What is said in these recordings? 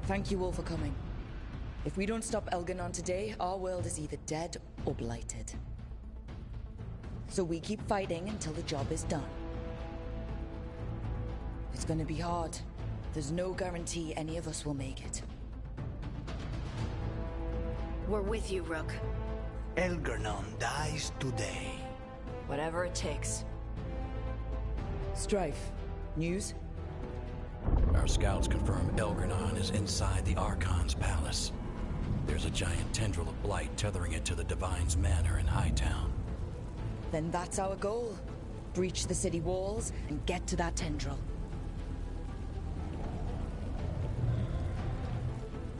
Thank you all for coming. If we don't stop Elganon today, our world is either dead or blighted. So we keep fighting until the job is done. It's gonna be hard. There's no guarantee any of us will make it. We're with you, Rook. Elganon dies today. Whatever it takes. Strife, news? Our scouts confirm Elganon is inside the Archon's palace. There's a giant tendril of blight tethering it to the Divine's manor in Hightown. Then that's our goal. Breach the city walls and get to that tendril.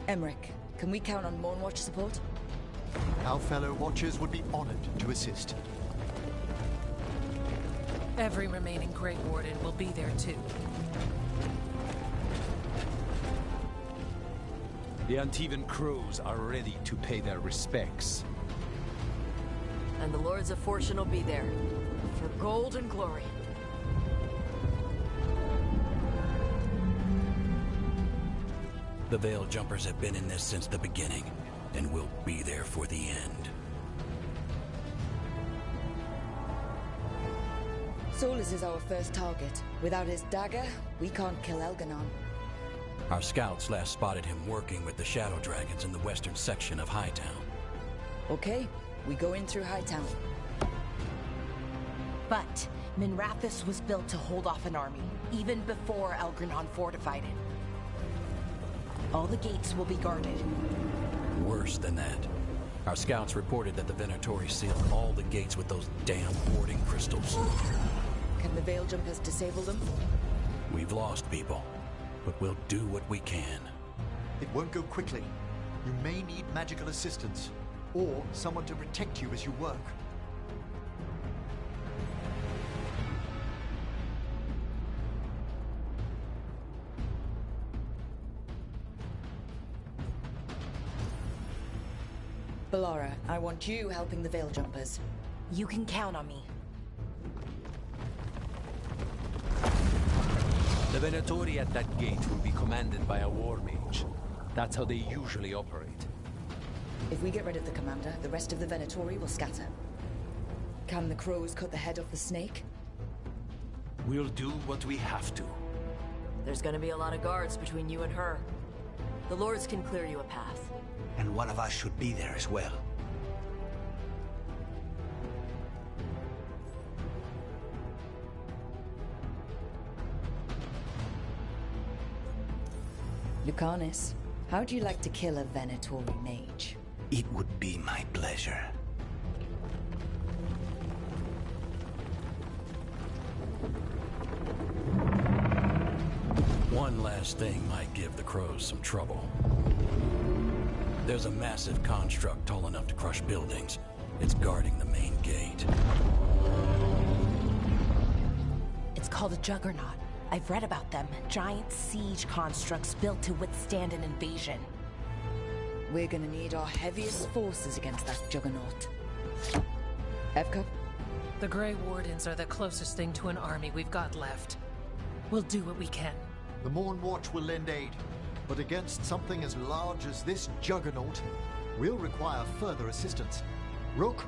Emmerich, can we count on Moonwatch support? Our fellow Watchers would be honored to assist. Every remaining Grey Warden will be there too. The Antivan crews are ready to pay their respects. And the Lords of Fortune will be there. For gold and glory. The Veil Jumpers have been in this since the beginning, and will be there for the end. Solus is our first target. Without his dagger, we can't kill Elganon. Our scouts last spotted him working with the Shadow Dragons in the western section of Hightown. Okay, we go in through Hightown. But Minrathous was built to hold off an army, even before Elganon fortified it. All the gates will be guarded. Worse than that. Our scouts reported that the Venatori sealed all the gates with those damn warding crystals. Can the Veil Jumpers disable them? We've lost people, but we'll do what we can. It won't go quickly. You may need magical assistance, or someone to protect you as you work. Bellara, I want you helping the Veil Jumpers. You can count on me. The Venatori at that gate will be commanded by a war mage. That's how they usually operate. If we get rid of the commander, the rest of the Venatori will scatter. Can the crows cut the head off the snake? We'll do what we have to. There's gonna be a lot of guards between you and her. The Lords can clear you a path. And one of us should be there as well. Lucanus, how'd you like to kill a Venatori mage? It would be my pleasure. One last thing might give the crows some trouble. There's a massive construct tall enough to crush buildings. It's guarding the main gate. It's called a Juggernaut. I've read about them. Giant siege constructs built to withstand an invasion. We're gonna need our heaviest forces against that Juggernaut. Evka? The Grey Wardens are the closest thing to an army we've got left. We'll do what we can. The Morn Watch will lend aid, but against something as large as this Juggernaut, we'll require further assistance. Rook?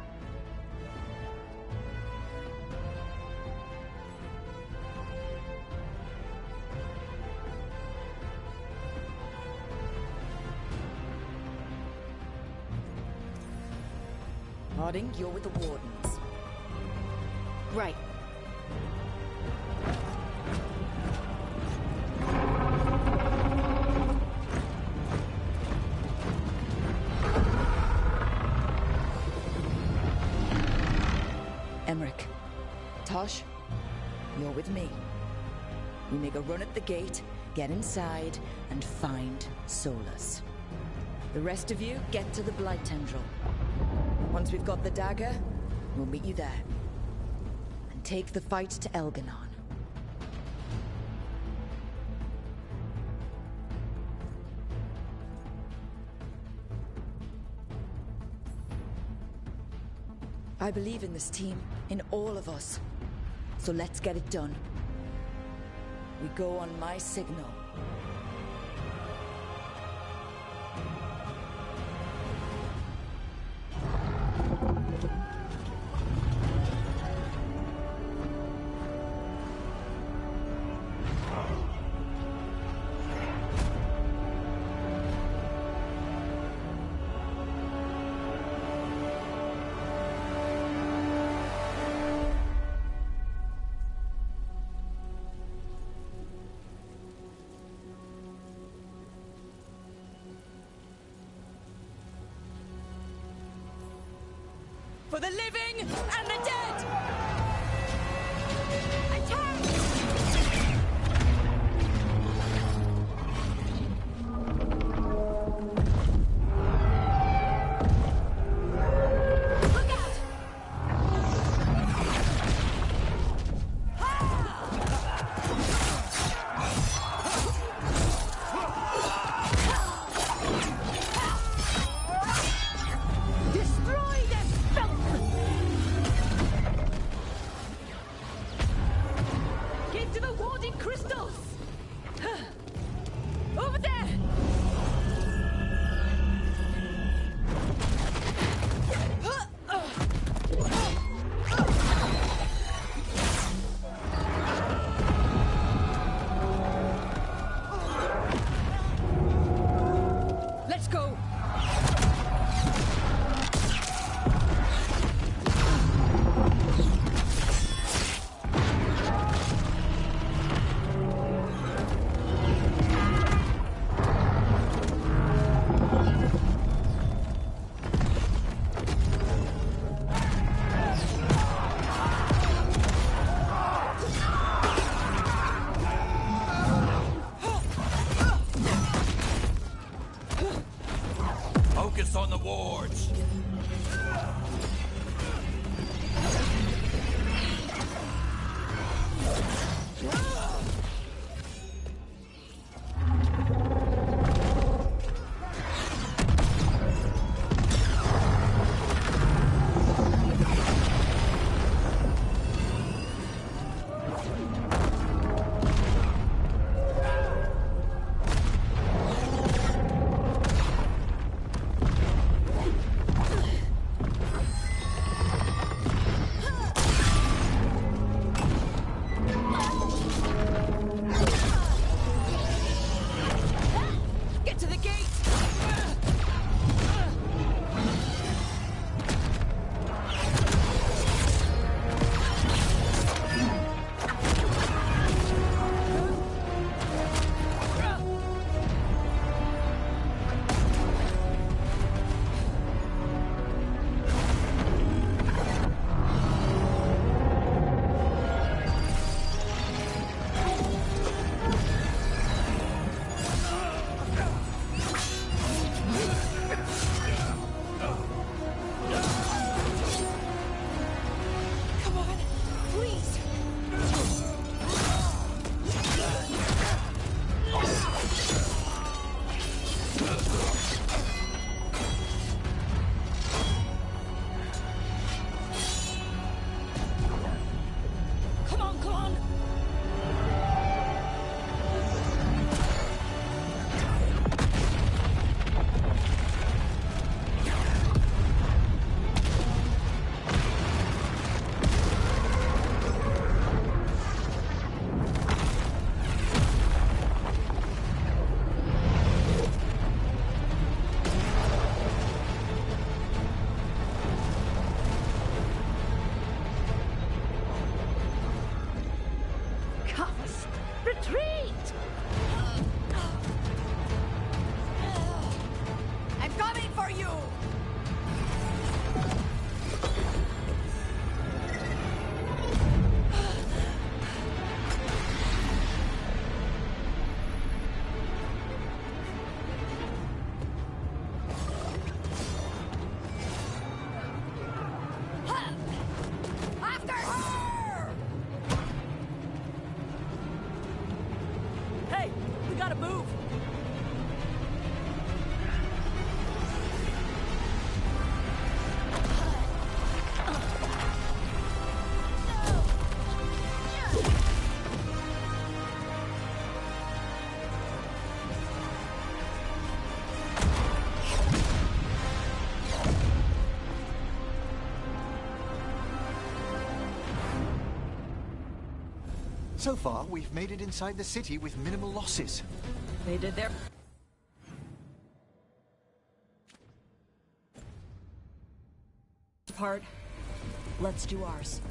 Harding, you're with the Wardens. Right. Emmerich. Tosh, you're with me. We make a run at the gate, get inside, and find Solus. The rest of you get to the Blight Tendril. Once we've got the dagger, we'll meet you there. And take the fight to Elganon. I believe in this team, in all of us. So let's get it done. We go on my signal. For the living and the dead! Attack! Look out! Destroy them, filth! Get to the warding crystals! Over there! Let's go! Focus on the wards. Get to the gate! Come on, please! Come on, come on! Cuffs! Retreat! I'm coming for you! After her! Hey, we gotta move! So far, we've made it inside the city with minimal losses. They did their... part. Let's do ours.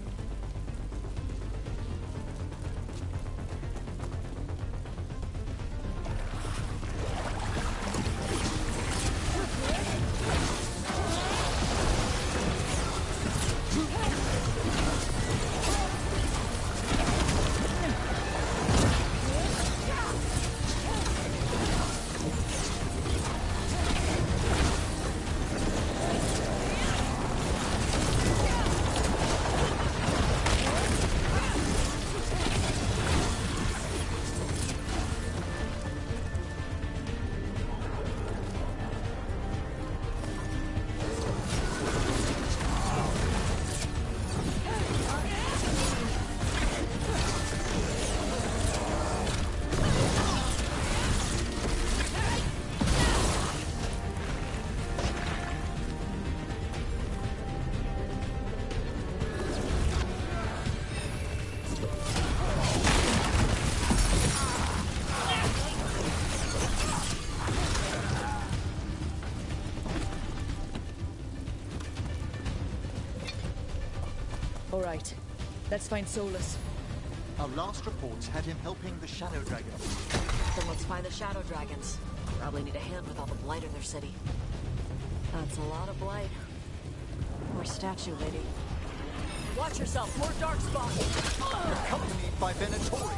right. Let's find Solus. Our last reports had him helping the Shadow Dragon. Then let's find the Shadow Dragons. Probably need a hand with all the blight in their city. That's a lot of blight. More statue, lady. Watch yourself, more dark spots! Accompanied by Venatori.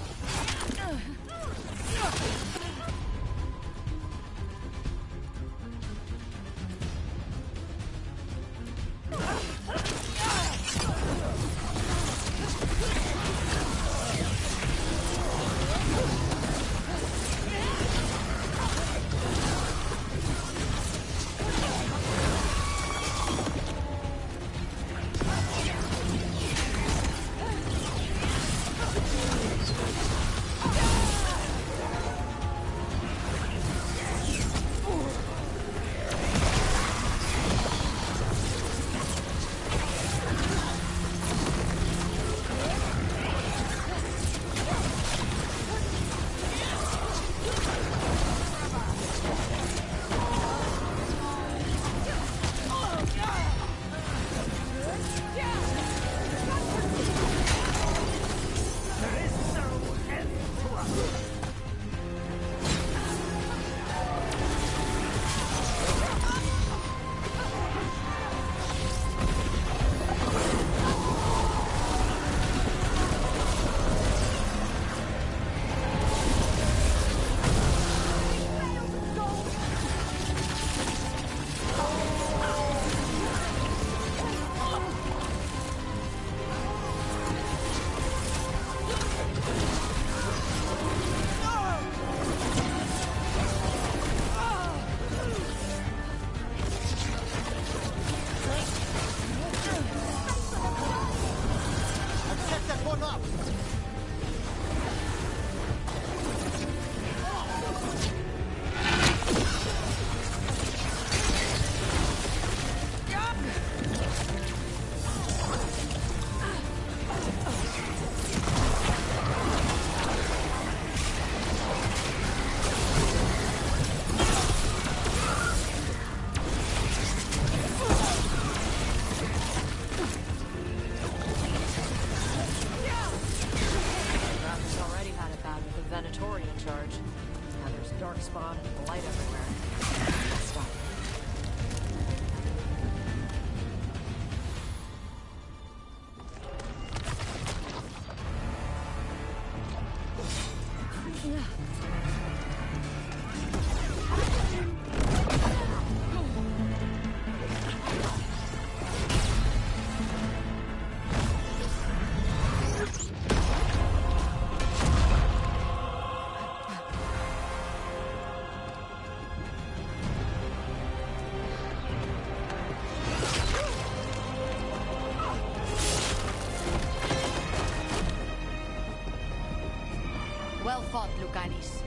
Well fought, Lucanis.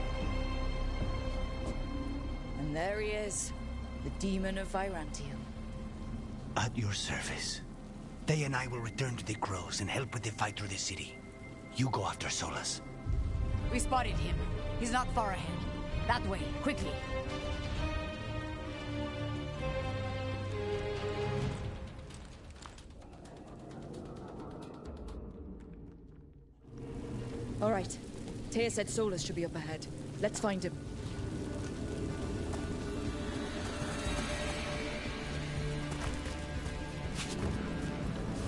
And there he is, the demon of Virantium. At your service. They and I will return to the Crows and help with the fight through the city. You go after Solus. We spotted him. He's not far ahead. That way, quickly. All right. Taya said Solus should be up ahead. Let's find him.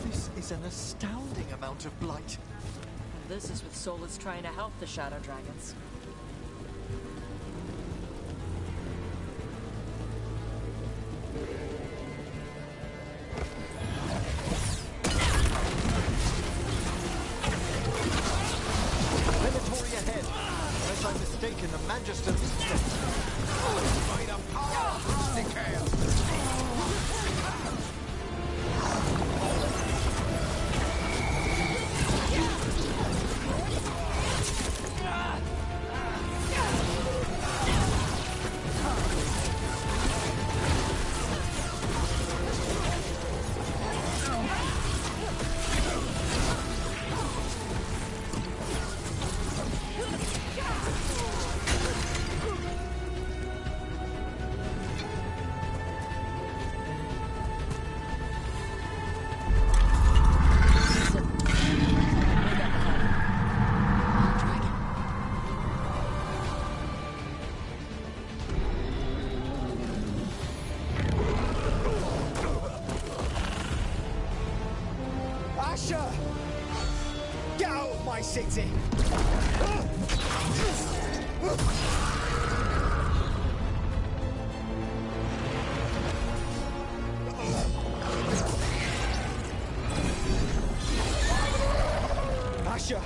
This is an astounding amount of blight. And this is with Solus trying to help the Shadow Dragons. Venatori ahead. Unless I'm mistaken, the Magister... By the power of Rusticale! city! Asher!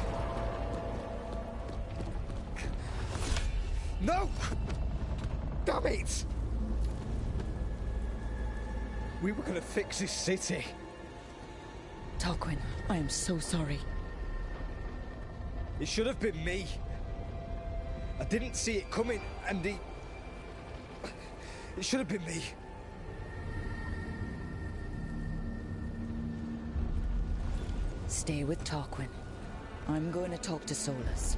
No! Damn it! We were gonna fix this city. Tarquin, I am so sorry. It should have been me. I didn't see it coming, and it should have been me. Stay with Tarquin. I'm going to talk to Solus.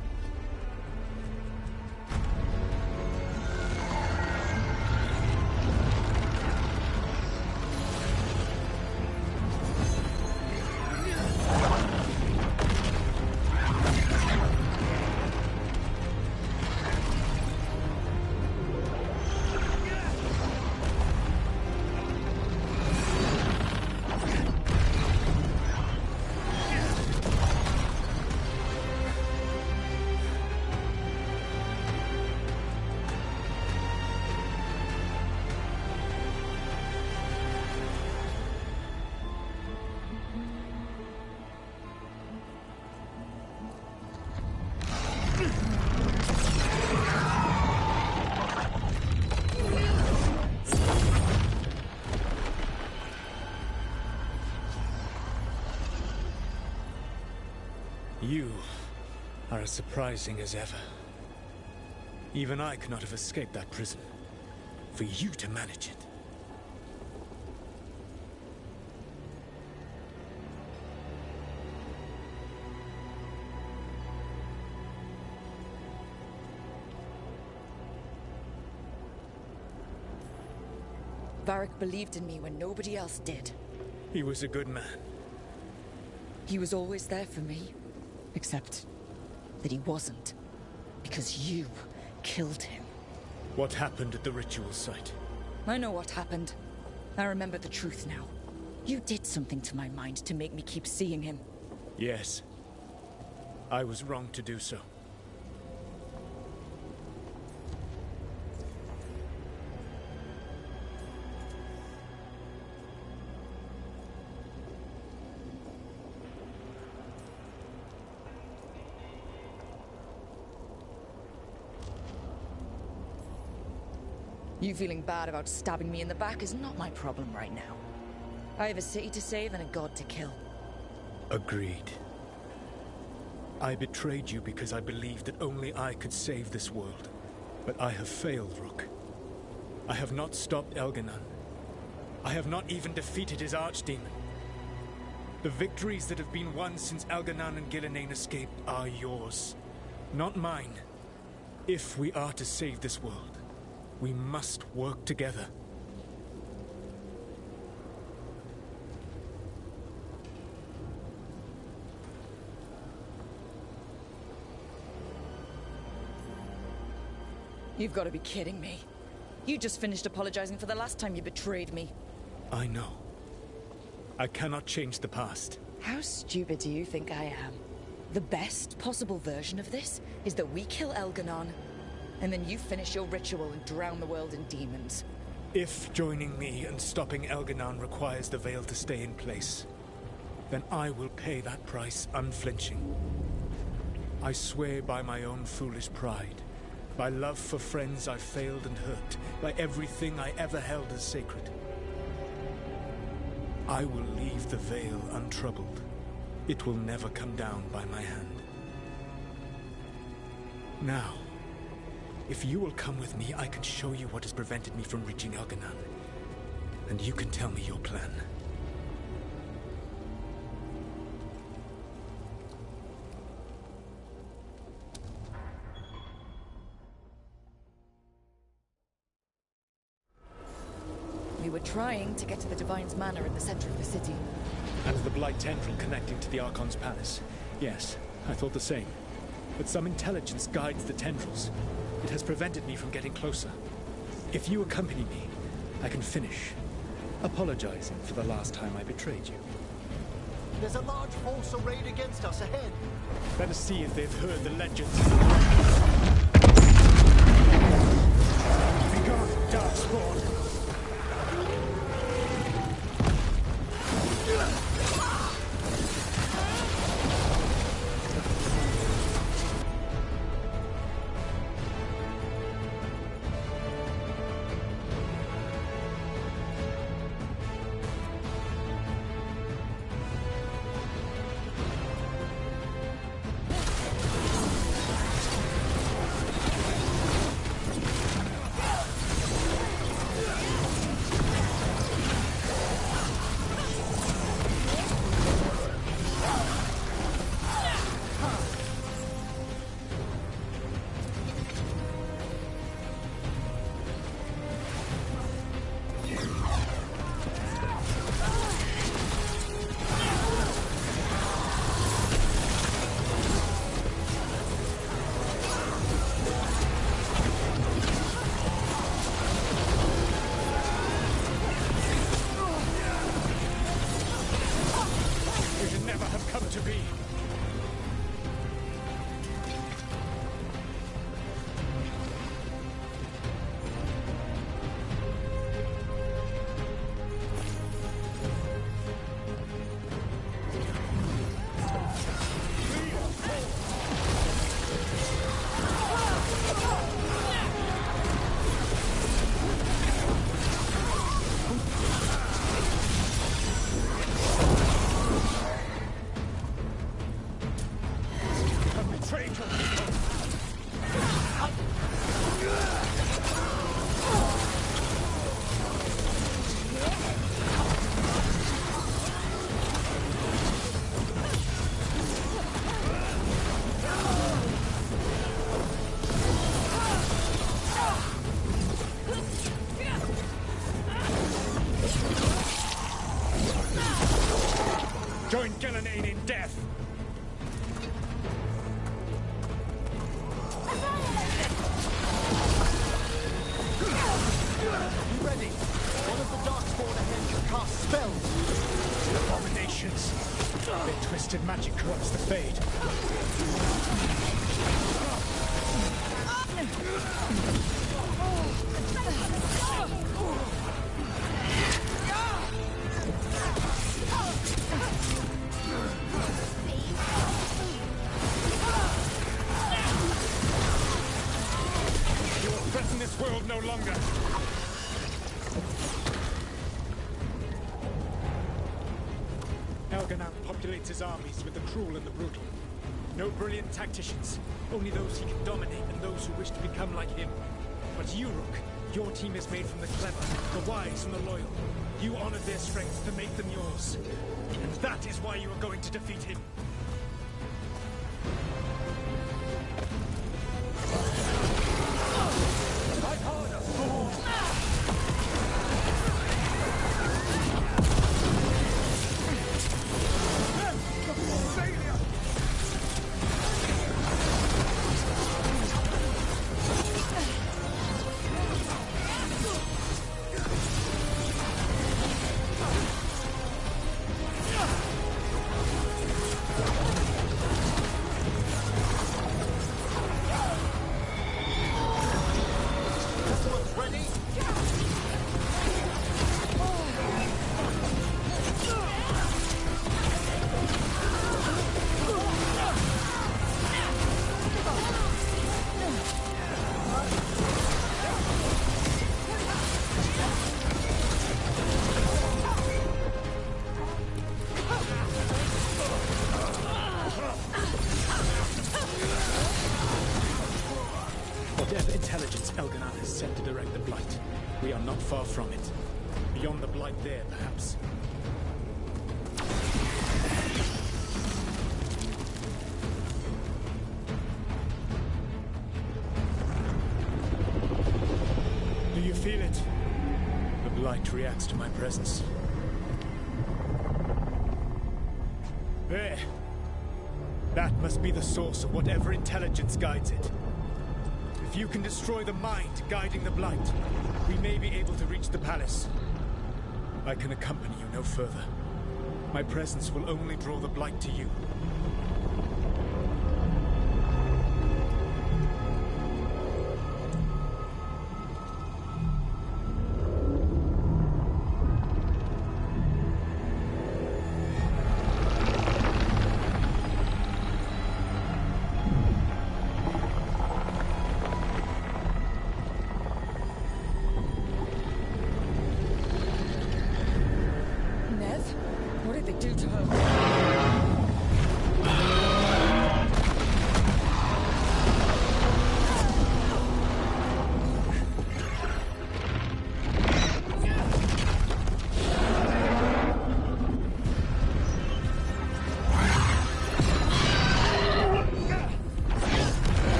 You are as surprising as ever. Even I could not have escaped that prison. For you to manage it. Varric believed in me when nobody else did. He was a good man. He was always there for me. Except that he wasn't. Because you killed him. What happened at the ritual site? I know what happened. I remember the truth now. You did something to my mind to make me keep seeing him. Yes. I was wrong to do so. You feeling bad about stabbing me in the back is not my problem right now. I have a city to save and a god to kill. Agreed. I betrayed you because I believed that only I could save this world. But I have failed, Rook. I have not stopped Elganon. I have not even defeated his archdemon. The victories that have been won since Elganon and Gillenane escaped are yours, not mine. If we are to save this world, we must work together. You've got to be kidding me. You just finished apologizing for the last time you betrayed me. I know. I cannot change the past. How stupid do you think I am? The best possible version of this is that we kill Elganon, and then you finish your ritual and drown the world in demons. If joining me and stopping Elganon requires the veil to stay in place, then I will pay that price unflinching. I swear by my own foolish pride, by love for friends I failed and hurt, by everything I ever held as sacred. I will leave the veil untroubled. It will never come down by my hand. Now, if you will come with me, I can show you what has prevented me from reaching Elganon. And you can tell me your plan. We were trying to get to the Divine's Manor in the center of the city. And the Blight Tendril connecting to the Archon's palace. Yes, I thought the same. But some intelligence guides the tendrils. It has prevented me from getting closer. If you accompany me, I can finish apologizing for the last time I betrayed you. There's a large force arrayed against us ahead. Let us see if they've heard the legends. Be gone, darkspawn. Join Gillenane in death! Be ready! One of the Darkspawn ahead can cast spells! Abominations! Their twisted magic corrupts the Fade. You will threaten this world no longer! Elganan populates his armies with the cruel and the brutal. No brilliant tacticians, only those he can dominate and those who wish to become like him. But you, Rook, your team is made from the clever, the wise, and the loyal. You honored their strengths to make them yours. And that is why you are going to defeat him. Fight harder, fool! Whatever intelligence Elganan has sent to direct the Blight, we are not far from it. Beyond the Blight there, perhaps. Do you feel it? The Blight reacts to my presence. There. That must be the source of whatever intelligence guides it. If you can destroy the mind guiding the Blight, we may be able to reach the palace. I can accompany you no further. My presence will only draw the Blight to you.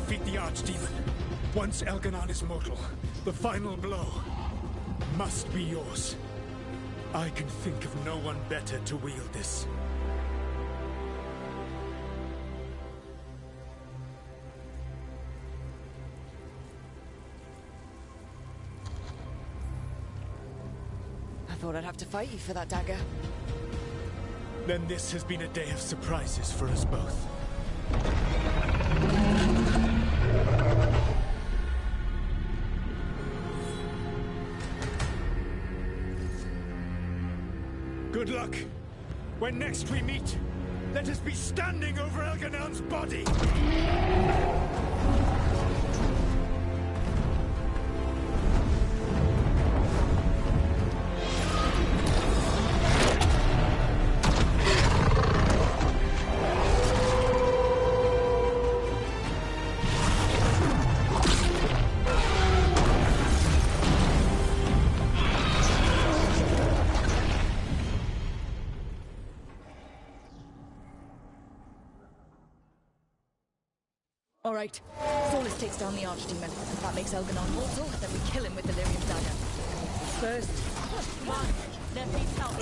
defeat the Archdemon. Once Elganon is mortal, the final blow must be yours. I can think of no one better to wield this. I thought I'd have to fight you for that dagger. Then this has been a day of surprises for us both. Good luck. When next we meet, let us be standing over Elganon's body! All right. Solus takes down the Archdemon. That makes Elganon mortal, then we kill him with the Lyrium dagger. First... Come on, Nev needs help.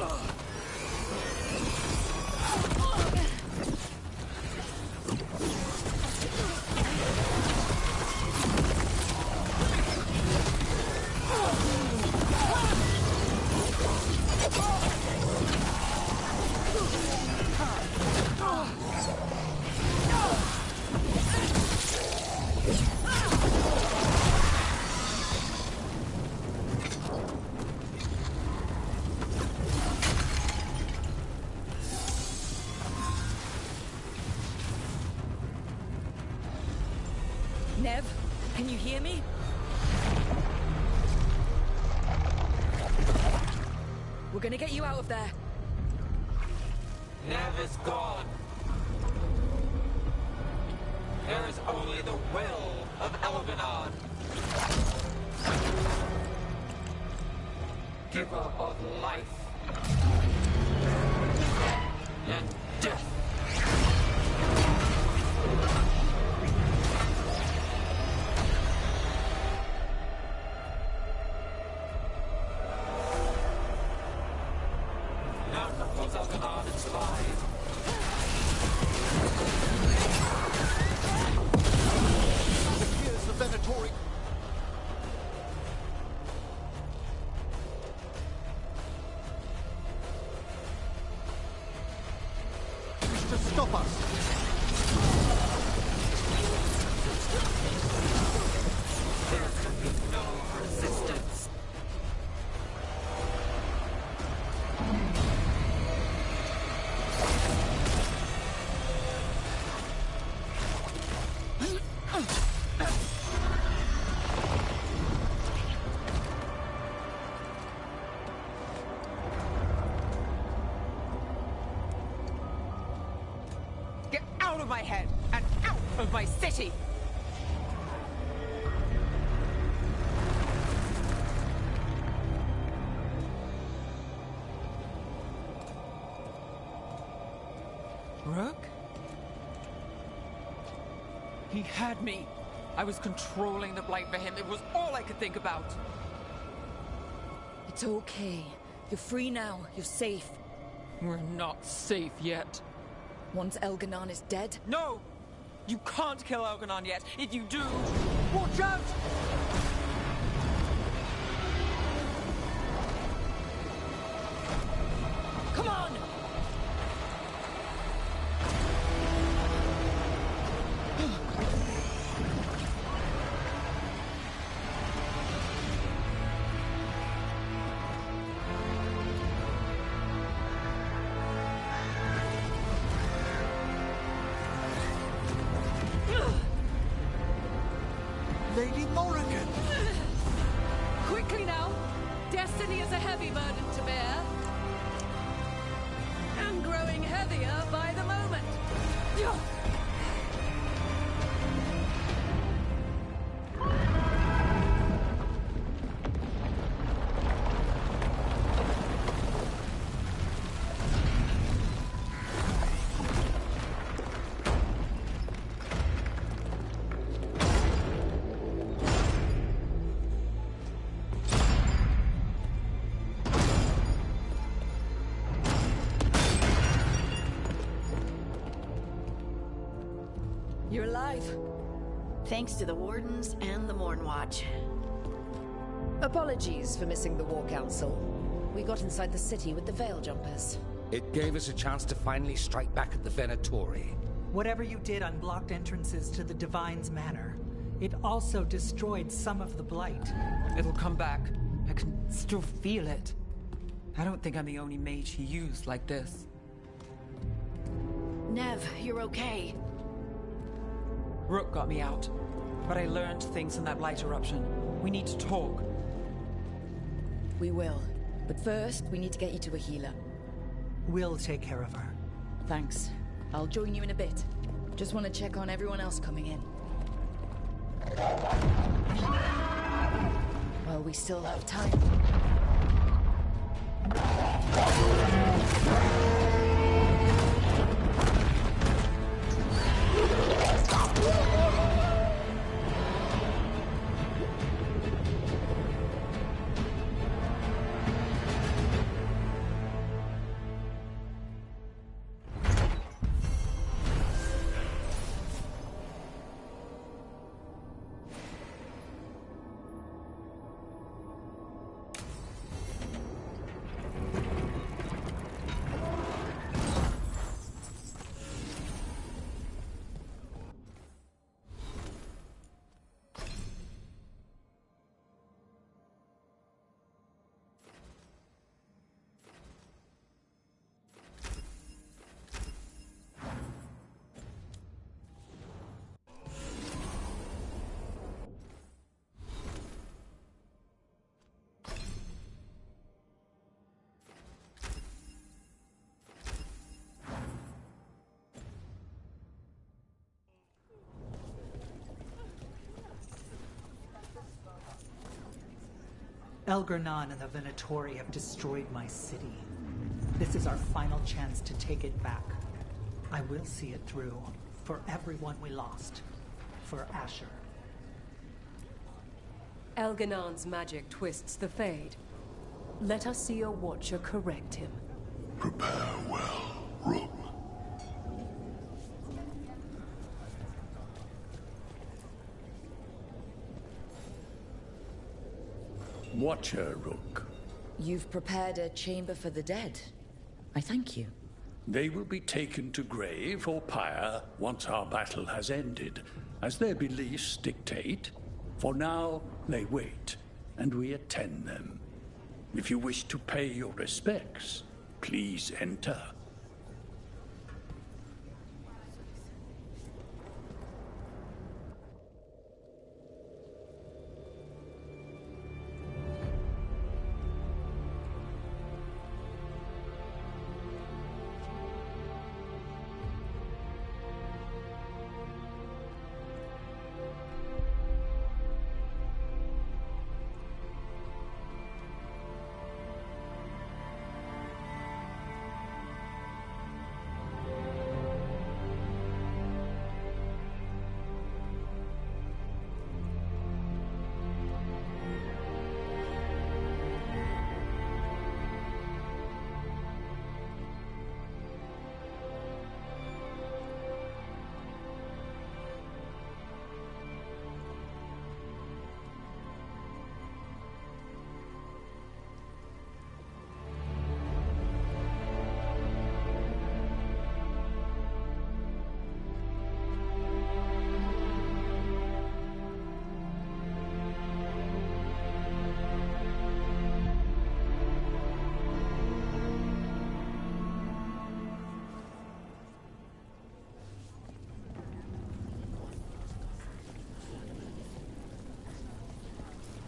Nev, can you hear me? We're gonna get you out of there. Nev is gone. There is only the will of Elganon. Giver of life and death. Now compose Elganon and survive. Here's the Venatori. Wish to stop us. There can be no resistance. Get out of my head and out of my city! Rook? He had me. I was controlling the blight for him. It was all I could think about. It's okay. You're free now. You're safe. We're not safe yet. Once Elganon is dead, No! You can't kill Elganon yet. If you do, watch out! come on! Lady Morrigan! Quickly now! Destiny is a heavy burden to bear. And growing heavier by the moment. You're alive. Thanks to the Wardens and the Morn Watch. Apologies for missing the War Council. We got inside the city with the Veil Jumpers. It gave us a chance to finally strike back at the Venatori. Whatever you did unblocked entrances to the Divine's Manor. It also destroyed some of the Blight. It'll come back. I can still feel it. I don't think I'm the only mage he used like this. Nev, you're okay. Rook got me out, but I learned things in that Blight eruption. We need to talk. We will. But first, we need to get you to a healer. We'll take care of her. Thanks. I'll join you in a bit. Just want to check on everyone else coming in. Well, we still have time. Elgernon and the Venatori have destroyed my city. This is our final chance to take it back. I will see it through. For everyone we lost. For Asher. Elganon's magic twists the Fade. Let us see your Watcher correct him. Prepare well, Rook. Watcher, Rook. You've prepared a chamber for the dead. I thank you. They will be taken to grave or pyre once our battle has ended, as their beliefs dictate. For now, they wait, and we attend them. If you wish to pay your respects, please enter.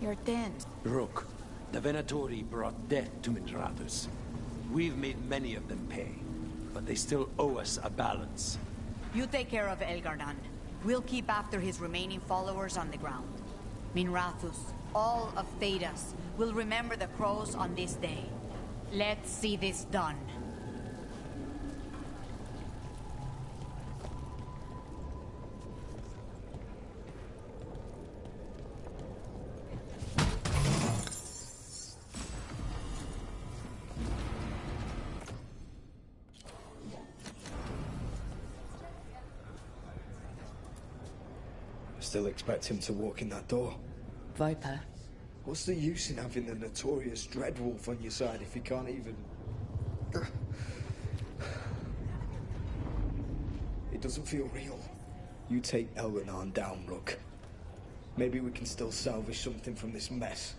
You're thin. Rook, the Venatori brought death to Minrathus. We've made many of them pay, but they still owe us a balance. You take care of Elgardan. We'll keep after his remaining followers on the ground. Minrathus, all of Thedas, will remember the crows on this day. Let's see this done. Still expect him to walk in that door. Viper. What's the use in having the notorious Dreadwolf on your side if you can't even... It doesn't feel real. You take Elganon down, Rook. Maybe we can still salvage something from this mess.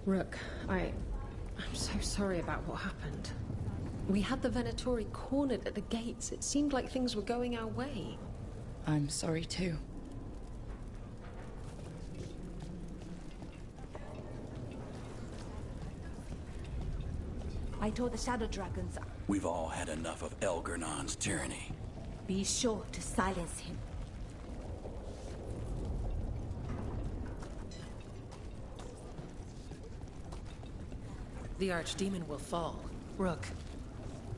Rook, I'm so sorry about what happened. We had the Venatori cornered at the gates. It seemed like things were going our way. I'm sorry too. I told the Shadow Dragons, We've all had enough of Elgernon's tyranny. be sure to silence him. The Archdemon will fall. Rook,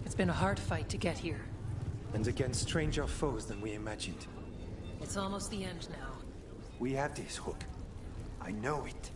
it's been a hard fight to get here. And against stranger foes than we imagined. It's almost the end now. We have this, Hook. I know it.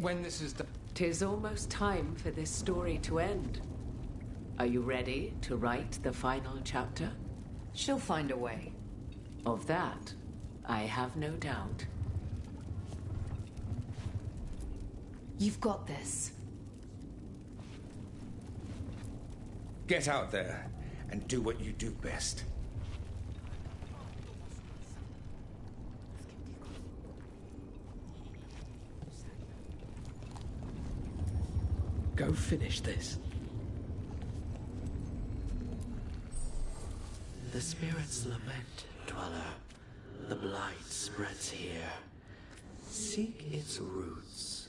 When this is done... 'Tis almost time for this story to end. Are you ready to write the final chapter? She'll find a way. Of that, I have no doubt. You've got this. Get out there and do what you do best. Go finish this. The spirits lament, Dweller. The blight spreads here. Seek its roots.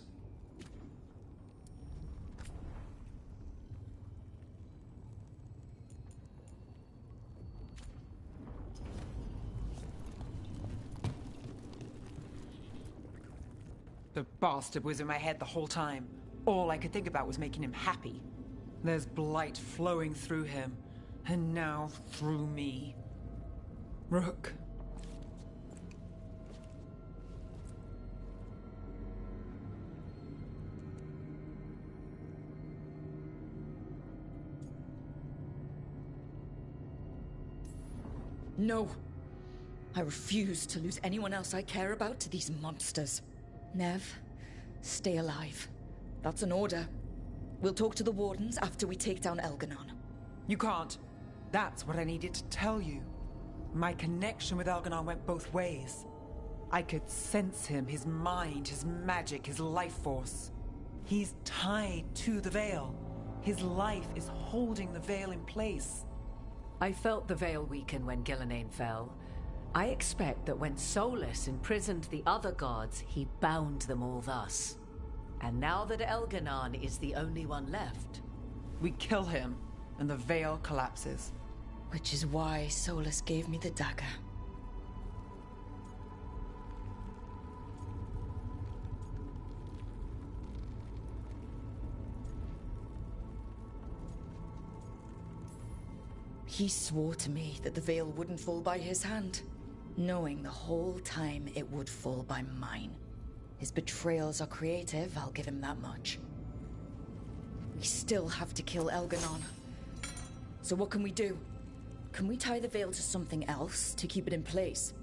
The bastard was in my head the whole time. All I could think about was making him happy. There's blight flowing through him, and now through me. Rook. No. I refuse to lose anyone else I care about to these monsters. Nev, stay alive. That's an order. We'll talk to the Wardens after we take down Elganon. You can't. That's what I needed to tell you. My connection with Elganon went both ways. I could sense him, his mind, his magic, his life force. He's tied to the Veil. His life is holding the Veil in place. I felt the Veil weaken when Gillenane fell. I expect that when Solus imprisoned the other gods, he bound them all thus. And now that Elganon is the only one left... We kill him, and the Veil collapses. Which is why Solus gave me the dagger. He swore to me that the veil wouldn't fall by his hand, knowing the whole time it would fall by mine. His betrayals are creative, I'll give him that much. We still have to kill Elganon. So what can we do? Can we tie the veil to something else to keep it in place?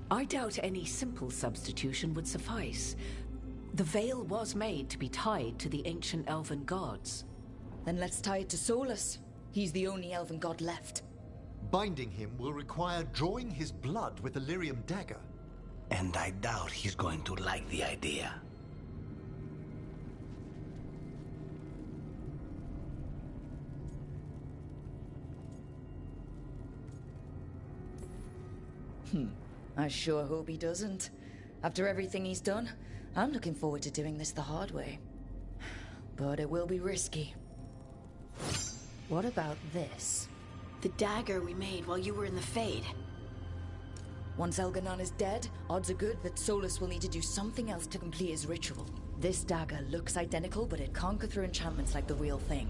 I doubt any simple substitution would suffice. The veil was made to be tied to the ancient elven gods. Then let's tie it to Solus. He's the only elven god left. Binding him will require drawing his blood with the lyrium dagger. And I doubt he's going to like the idea. I sure hope he doesn't. After everything he's done, I'm looking forward to doing this the hard way. But it will be risky. What about this? The dagger we made while you were in the Fade. Once Elganon is dead, odds are good that Solus will need to do something else to complete his ritual. This dagger looks identical, but it can't go through enchantments like the real thing.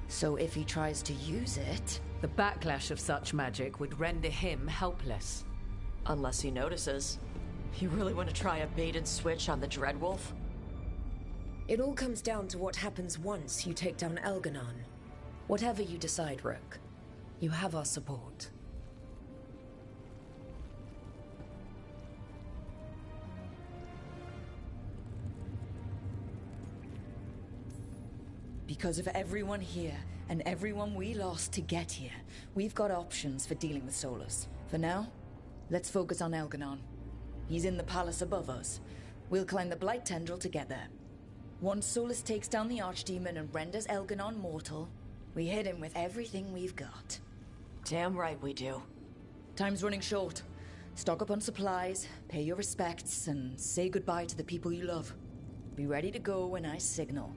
So if he tries to use it... The backlash of such magic would render him helpless. Unless he notices. You really want to try a bait and switch on the Dreadwolf? It all comes down to what happens once you take down Elganon. Whatever you decide, Rook, you have our support. Because of everyone here, and everyone we lost to get here, we've got options for dealing with Solus. For now, let's focus on Elganon. He's in the palace above us. We'll climb the Blight Tendril to get there. Once Solus takes down the Archdemon and renders Elganon mortal, we hit him with everything we've got. Damn right we do. Time's running short. Stock up on supplies, pay your respects, and say goodbye to the people you love. Be ready to go when I signal.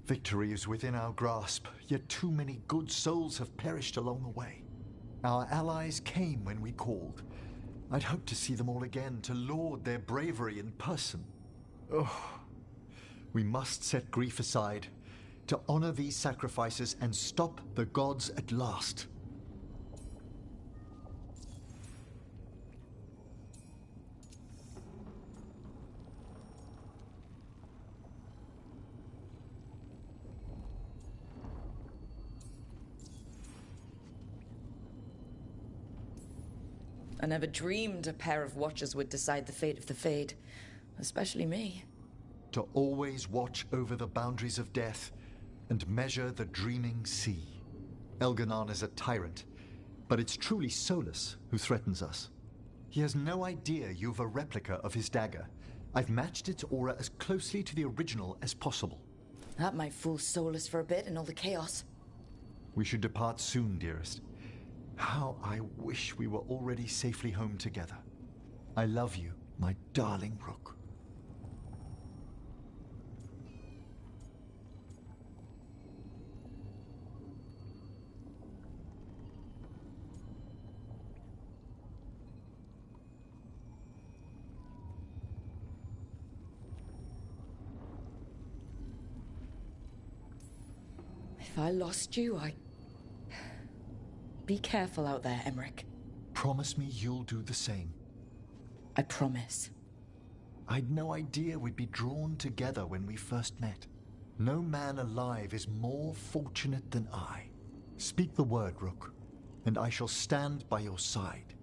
Victory is within our grasp, yet too many good souls have perished along the way. Our allies came when we called. I'd hoped to see them all again, to laud their bravery in person. Oh, we must set grief aside, to honor these sacrifices and stop the gods at last. I never dreamed a pair of watchers would decide the fate of the Fade. Especially me. To always watch over the boundaries of death and measure the dreaming sea. Elganon is a tyrant, but it's truly Solus who threatens us. He has no idea you've a replica of his dagger. I've matched its aura as closely to the original as possible. That might fool Solus for a bit in all the chaos. We should depart soon, dearest. How I wish we were already safely home together. I love you, my darling Rook. If I lost you, Be careful out there, Emmerich. Promise me you'll do the same. I promise. I'd no idea we'd be drawn together when we first met. No man alive is more fortunate than I. Speak the word, Rook, and I shall stand by your side.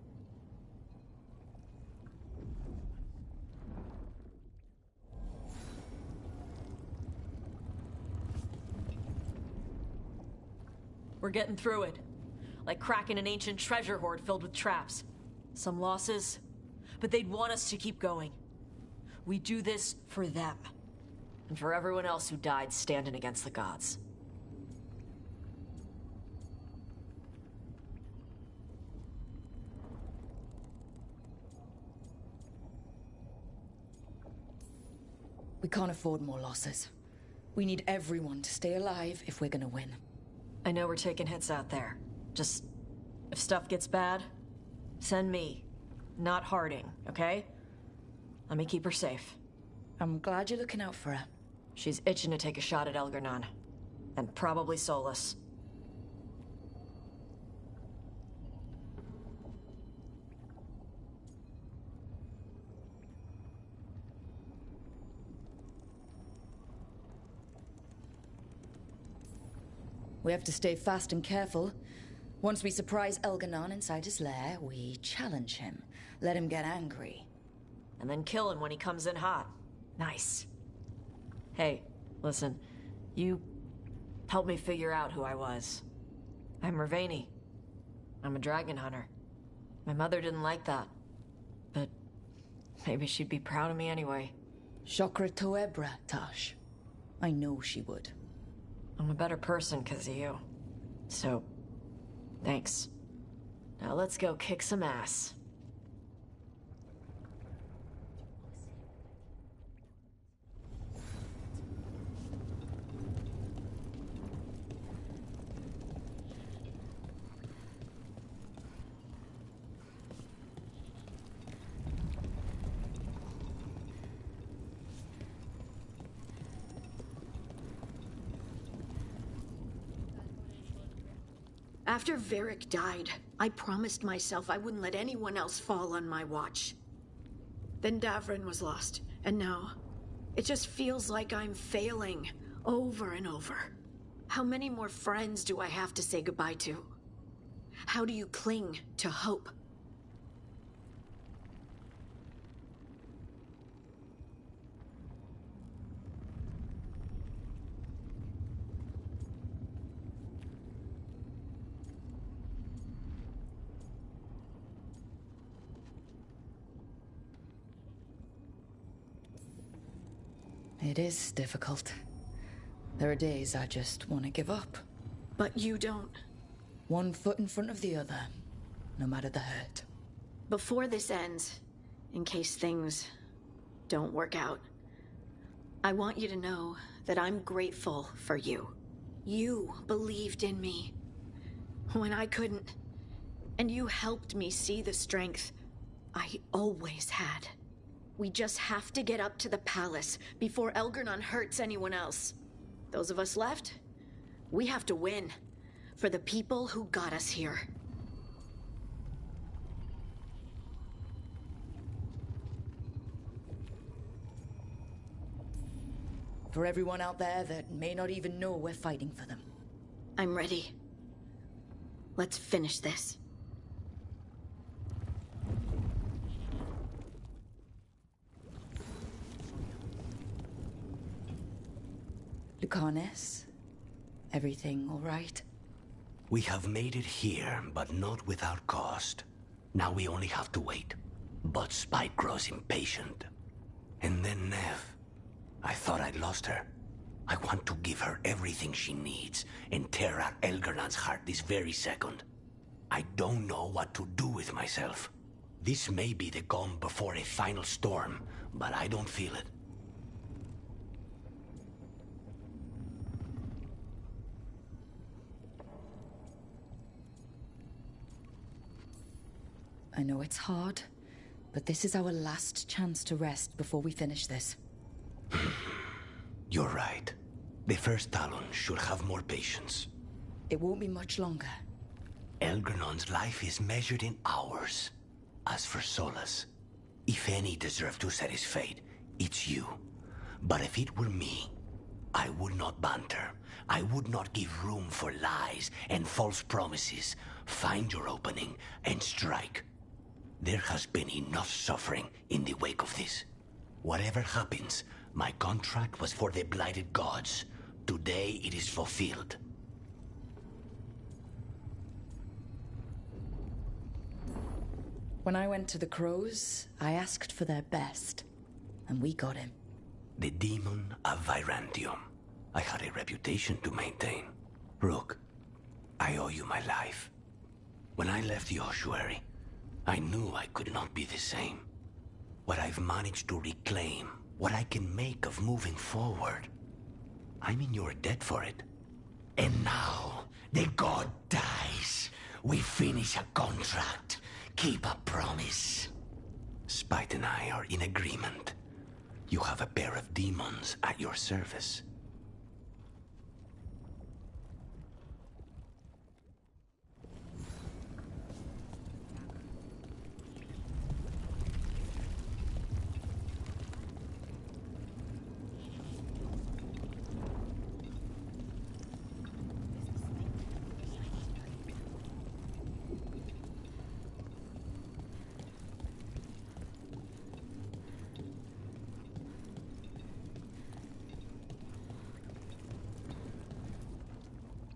We're getting through it. Like cracking an ancient treasure hoard filled with traps. Some losses, but they'd want us to keep going. We do this for them. And for everyone else who died standing against the gods. We can't afford more losses. We need everyone to stay alive if we're gonna win. I know we're taking hits out there. Just, if stuff gets bad, send me. Not Harding, okay? Let me keep her safe. I'm glad you're looking out for her. She's itching to take a shot at Elgar'nan. And probably Solus. We have to stay fast and careful. Once we surprise Elgar'nan inside his lair, we challenge him, let him get angry. And then kill him when he comes in hot. Nice. Hey, listen. You helped me figure out who I was. I'm Mervani. I'm a dragon hunter. My mother didn't like that. But maybe she'd be proud of me anyway. Shokra Toebra, Tosh. I know she would. I'm a better person because of you. So, thanks. Now let's go kick some ass. After Varric died, I promised myself I wouldn't let anyone else fall on my watch. Then Davrin was lost, and now it just feels like I'm failing over and over. How many more friends do I have to say goodbye to? How do you cling to hope? It is difficult. There are days I just want to give up. But you don't. One foot in front of the other, no matter the hurt. Before this ends, in case things don't work out, I want you to know that I'm grateful for you. You believed in me when I couldn't, and you helped me see the strength I always had. We just have to get up to the palace before Elgar'nan hurts anyone else. Those of us left, we have to win for the people who got us here. For everyone out there that may not even know we're fighting for them. I'm ready. Let's finish this. Lucanes, everything all right? We have made it here, but not without cost. Now we only have to wait. But Spike grows impatient. And then Nev. I thought I'd lost her. I want to give her everything she needs and tear out Elgar'nan's heart this very second. I don't know what to do with myself. This may be the calm before a final storm, but I don't feel it. I know it's hard, but this is our last chance to rest before we finish this. You're right. The first Talon should have more patience. It won't be much longer. Elgar'nan's life is measured in hours. As for Solus, if any deserve to set his fate, it's you. But if it were me, I would not banter. I would not give room for lies and false promises. Find your opening and strike. There has been enough suffering in the wake of this. Whatever happens, my contract was for the blighted gods. Today it is fulfilled. When I went to the Crows, I asked for their best, and we got him. The demon of Virantium. I had a reputation to maintain. Rook, I owe you my life. When I left the ossuary, I knew I could not be the same. What I've managed to reclaim, what I can make of moving forward. I mean, you're dead for it. And now, the god dies. We finish a contract. Keep a promise. Spite and I are in agreement. You have a pair of demons at your service.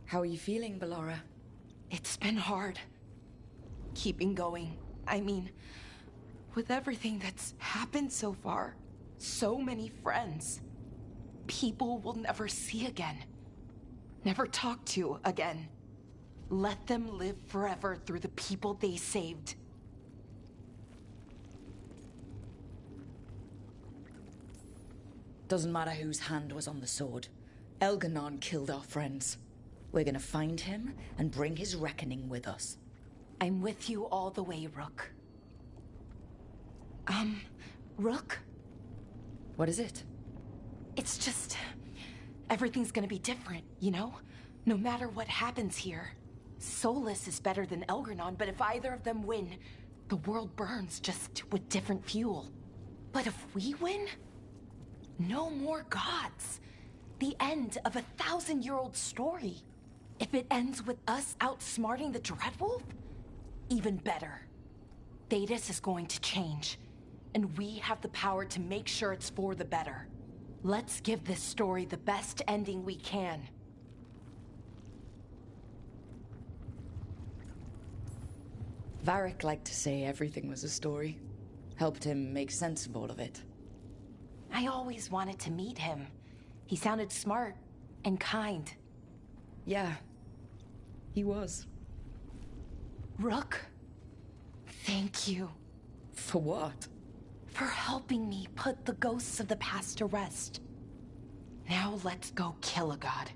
How are you feeling, Ballora? It's been hard. Keeping going. I mean, with everything that's happened so far, so many friends. People we'll never see again. Never talk to again. Let them live forever through the people they saved. Doesn't matter whose hand was on the sword. Elganon killed our friends. We're gonna find him and bring his reckoning with us. I'm with you all the way, Rook. Rook? What is it? It's just... everything's gonna be different, you know? No matter what happens here. Solus is better than Elgranon, but if either of them win, the world burns, just with different fuel. But if we win? No more gods. The end of a 1,000-year-old story. If it ends with us outsmarting the Dreadwolf, even better. Thedas is going to change, and we have the power to make sure it's for the better. Let's give this story the best ending we can. Varric liked to say everything was a story. Helped him make sense of all of it. I always wanted to meet him. He sounded smart and kind. Yeah, he was. Rook, thank you. For what? For helping me put the ghosts of the past to rest. Now let's go kill a god.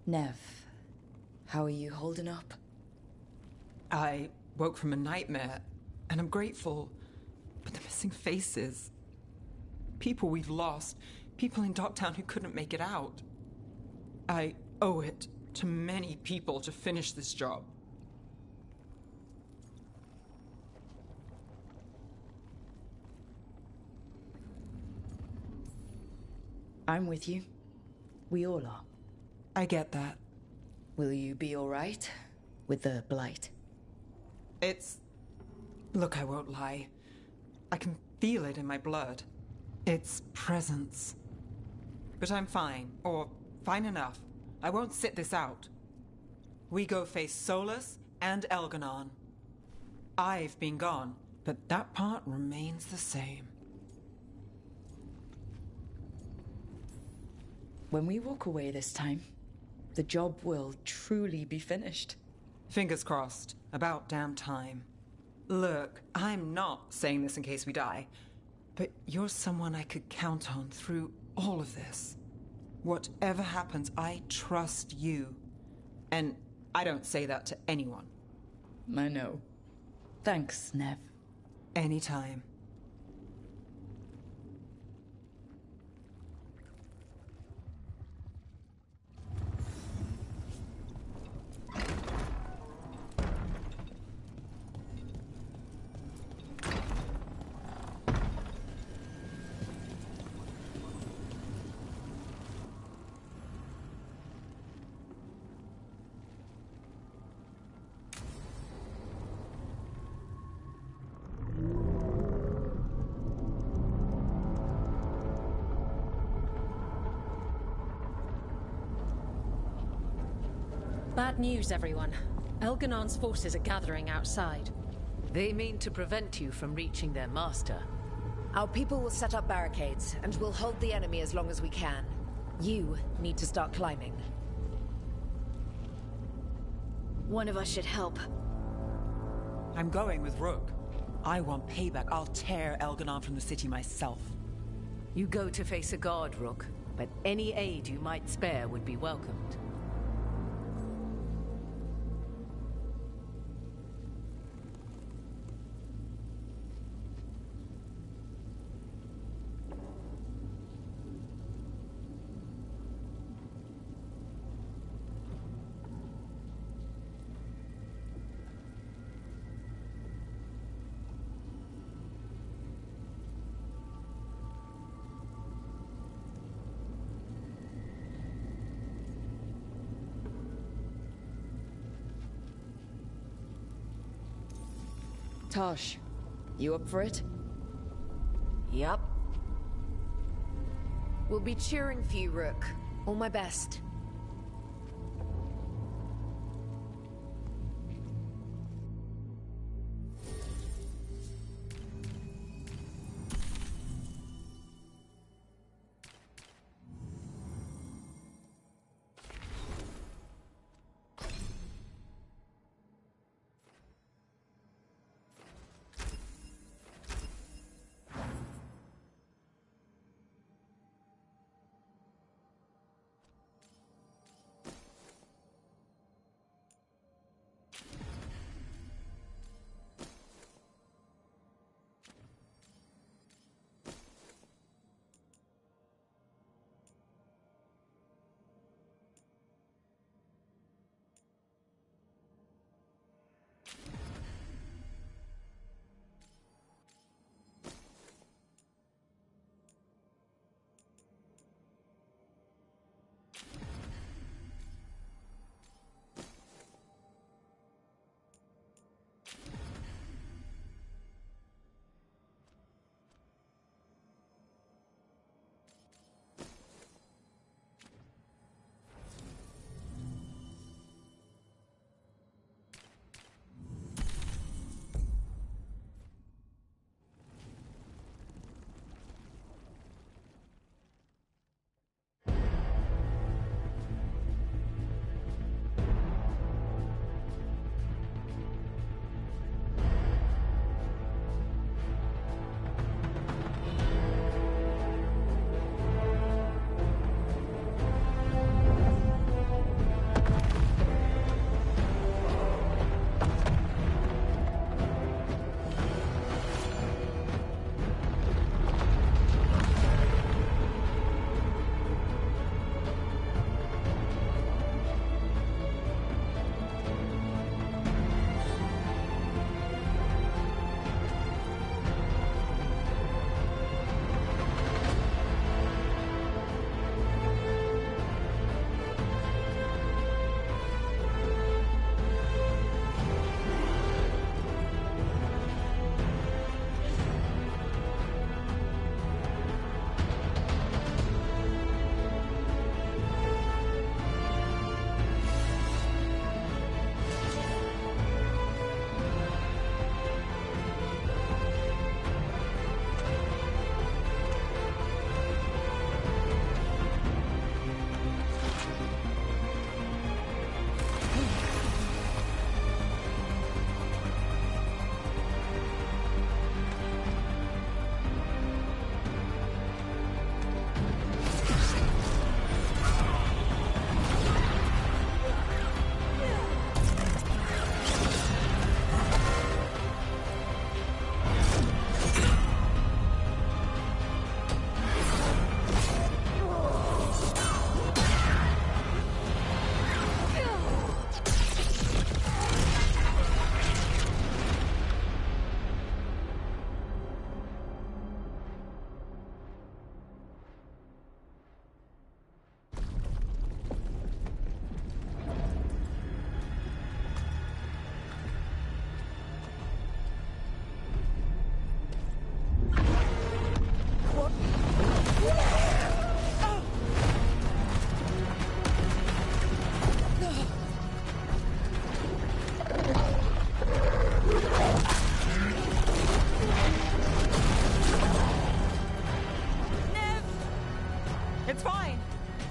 Nev, how are you holding up? I woke from a nightmare, and I'm grateful. But the missing faces... people we've lost. People in Docktown who couldn't make it out. I owe it to many people to finish this job. I'm with you. We all are. I get that. Will you be all right with the Blight? It's... Look, I won't lie. I can feel it in my blood. Its presence. But I'm fine, or fine enough. I won't sit this out. We go face Solus and Elganon. I've been gone, but that part remains the same. When we walk away this time, the job will truly be finished. Fingers crossed. About damn time. Look, I'm not saying this in case we die, but you're someone I could count on through all of this. Whatever happens, I trust you. And I don't say that to anyone. I know. Thanks, Nev. Anytime. Bad news, everyone. Elganon's forces are gathering outside. They mean to prevent you from reaching their master. Our people will set up barricades, and we'll hold the enemy as long as we can. You need to start climbing. One of us should help. I'm going with Rook. I want payback. I'll tear Elganon from the city myself. You go to face a guard, Rook, but any aid you might spare would be welcomed. Tosh, you up for it? Yup. We'll be cheering for you, Rook. All my best.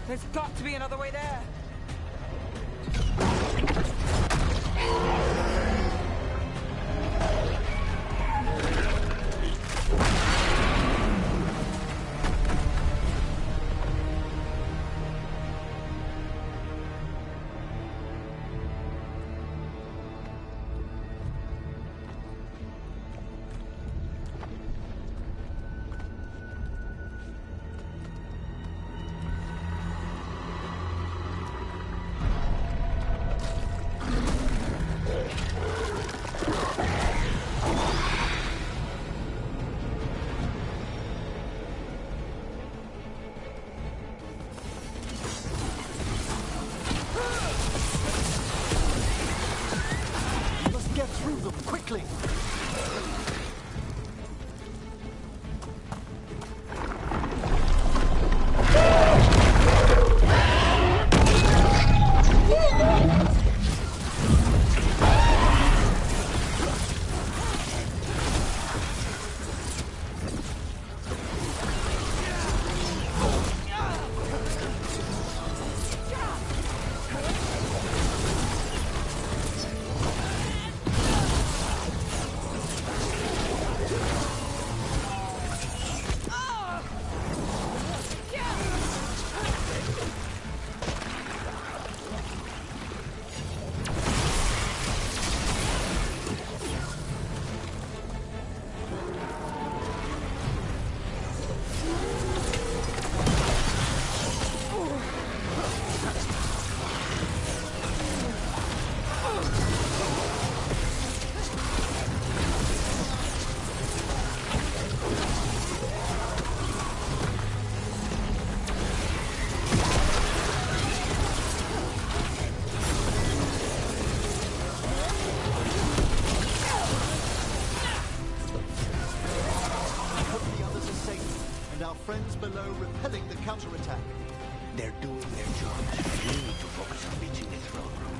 There's got to be another way there. quickly! Friends below repelling the counterattack. They're doing their jobs. We need to focus on reaching the throne room.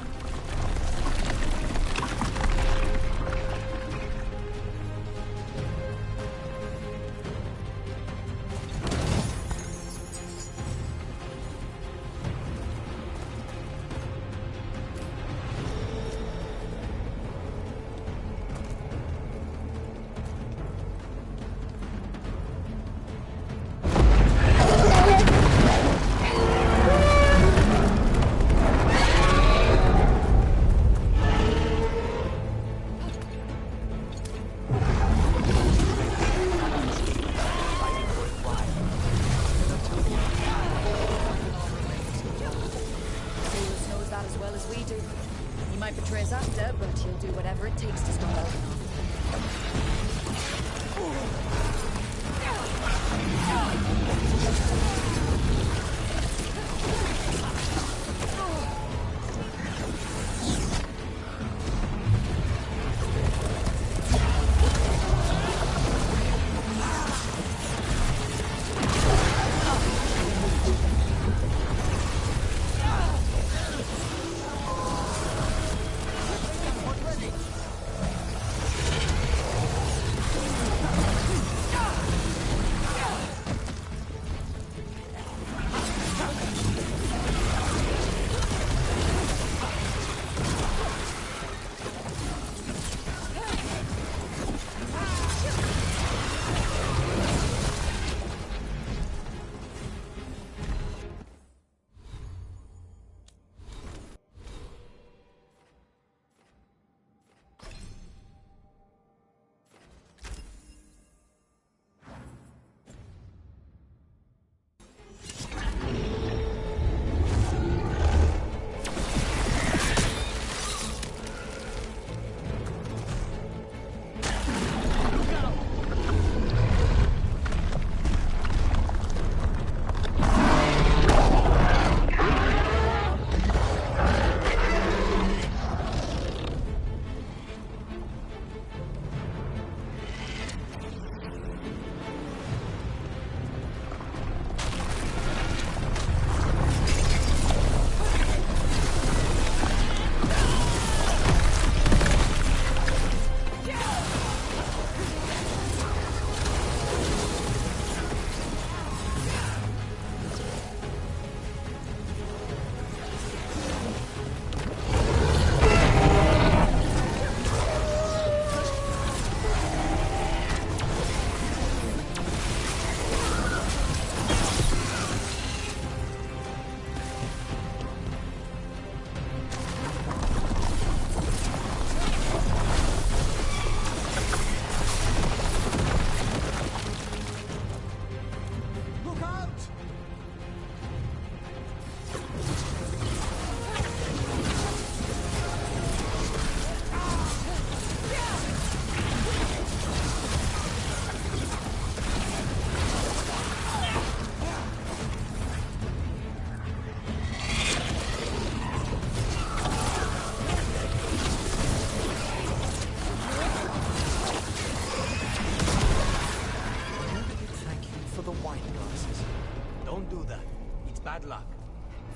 But he'll do whatever it takes to stop Elganon.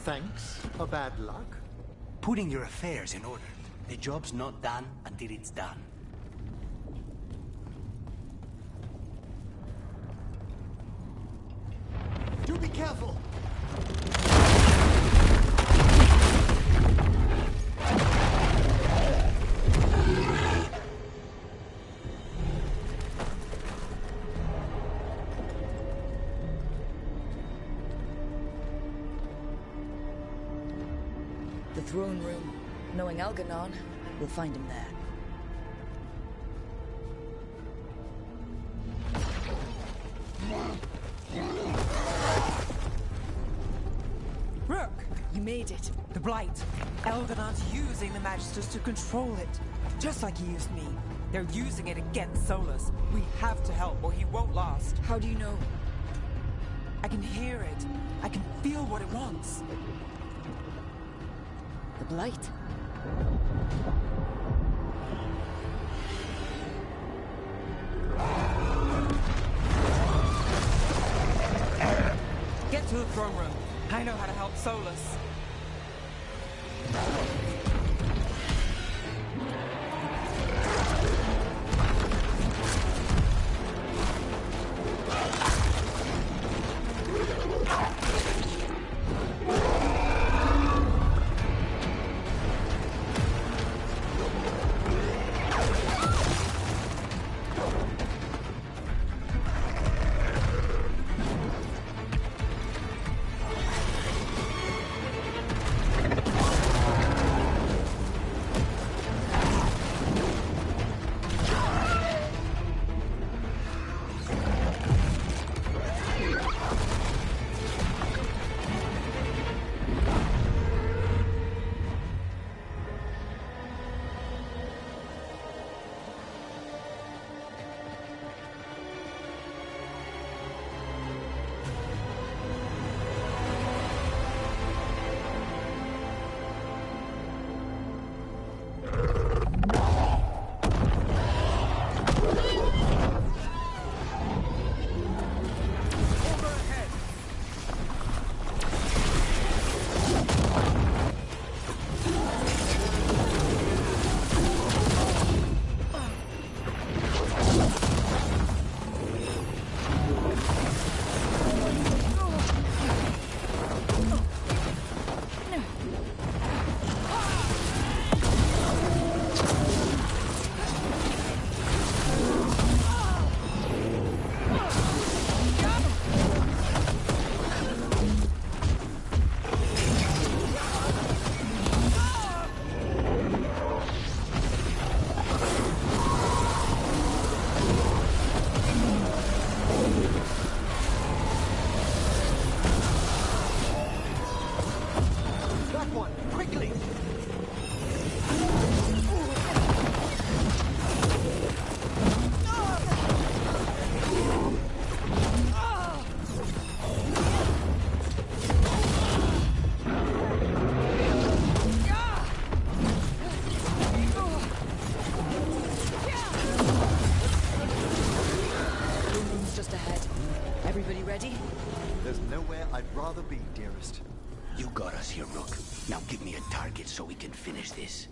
thanks are bad luck? Putting your affairs in order. The job's not done until it's done. Do be careful! The throne room. Knowing Algernon, we'll find him there. Rook! You made it. The Blight. Algernon's using the Magisters to control it. Just like he used me. They're using it against Solus. We have to help or he won't last. How do you know? I can hear it. I can feel what it wants. The Blight? Get to the throne room. I know how to help Solus. rather be, dearest. You got us here, Rook. Now give me a target so we can finish this.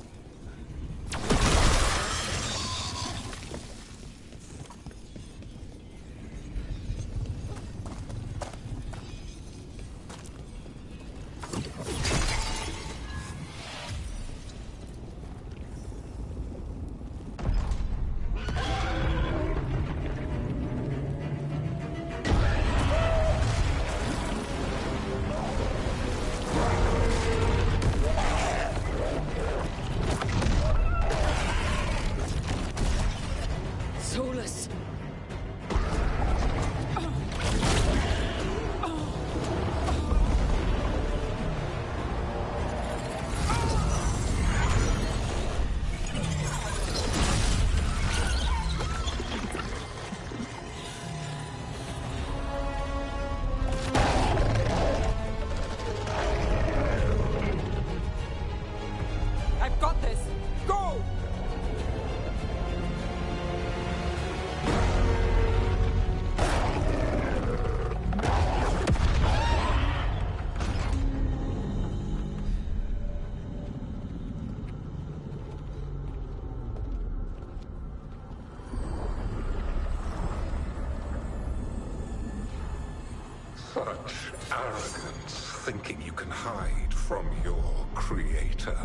Such arrogance, thinking you can hide from your creator.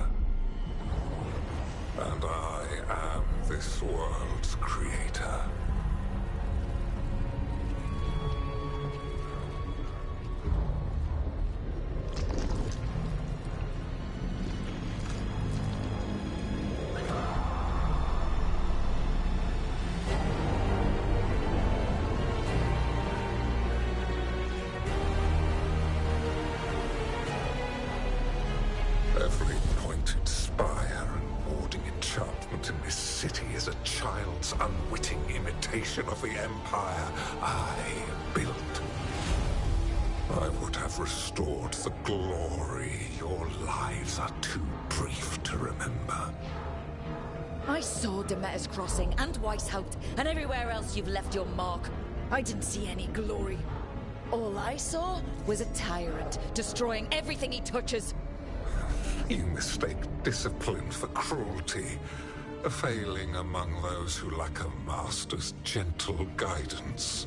And I am this world's creator. Every pointed spire and warding enchantment in this city is a child's unwitting imitation of the empire I built. I would have restored the glory. Your lives are too brief to remember. I saw Demeter's Crossing and Weishaupt and everywhere else you've left your mark. I didn't see any glory. All I saw was a tyrant destroying everything he touches. You mistake discipline for cruelty, a failing among those who lack a master's gentle guidance.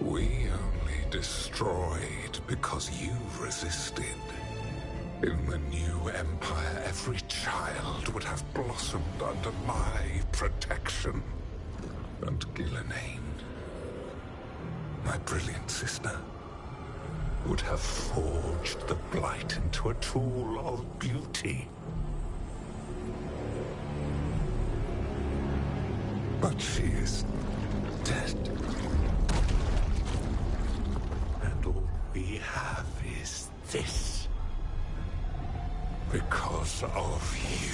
We only destroyed because you resisted. In the new empire, every child would have blossomed under my protection. And Gillenane, my brilliant sister, would have forged the Blight into a tool of beauty. But she is dead. And all we have is this. Because of you.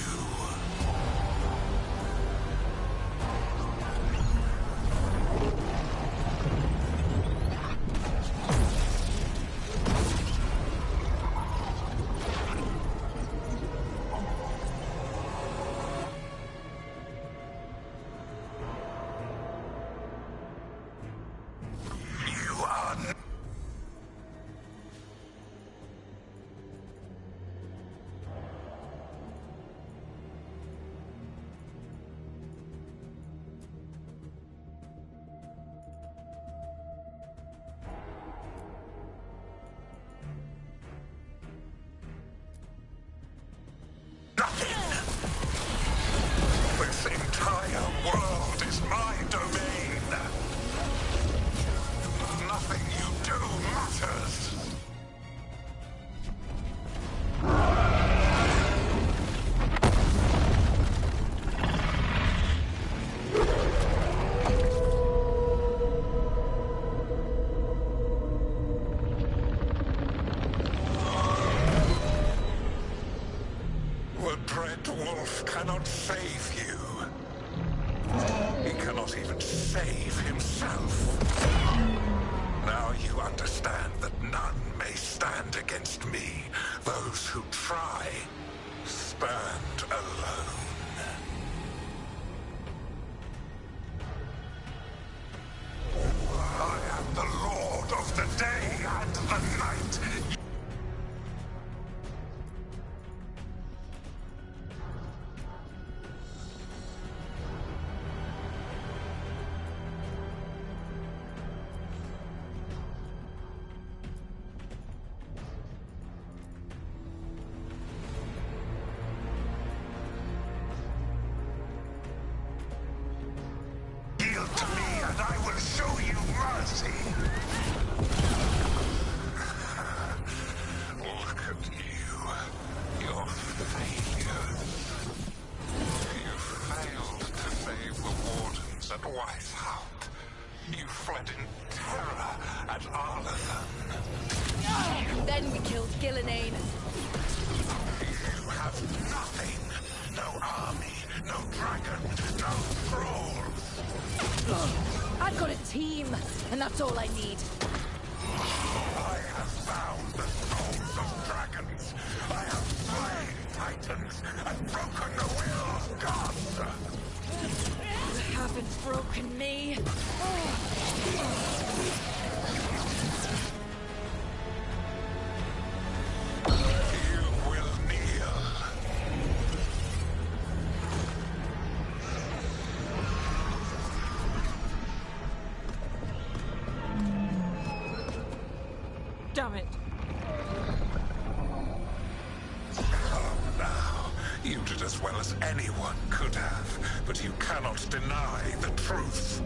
This entire world is my domain. Nothing you do matters. The Dread Wolf cannot save you. He cannot even save himself. Now you understand that none may stand against me. Those who try stand alone. I am the Lord of the day and the night. Yield to me and I will show you mercy. Look at you. Your failures. You failed to save the wardens at Weishaupt. You fled in terror at Arlenham. Then we killed Gillenane. You have nothing. No army, no dragon, no thralls. I've got a team, and that's all I need. I have found the souls of dragons. I have slain titans and broken the will of gods. You haven't broken me. You will kneel. damn it! Come now. You did as well as anyone could have, but you cannot deny the truth.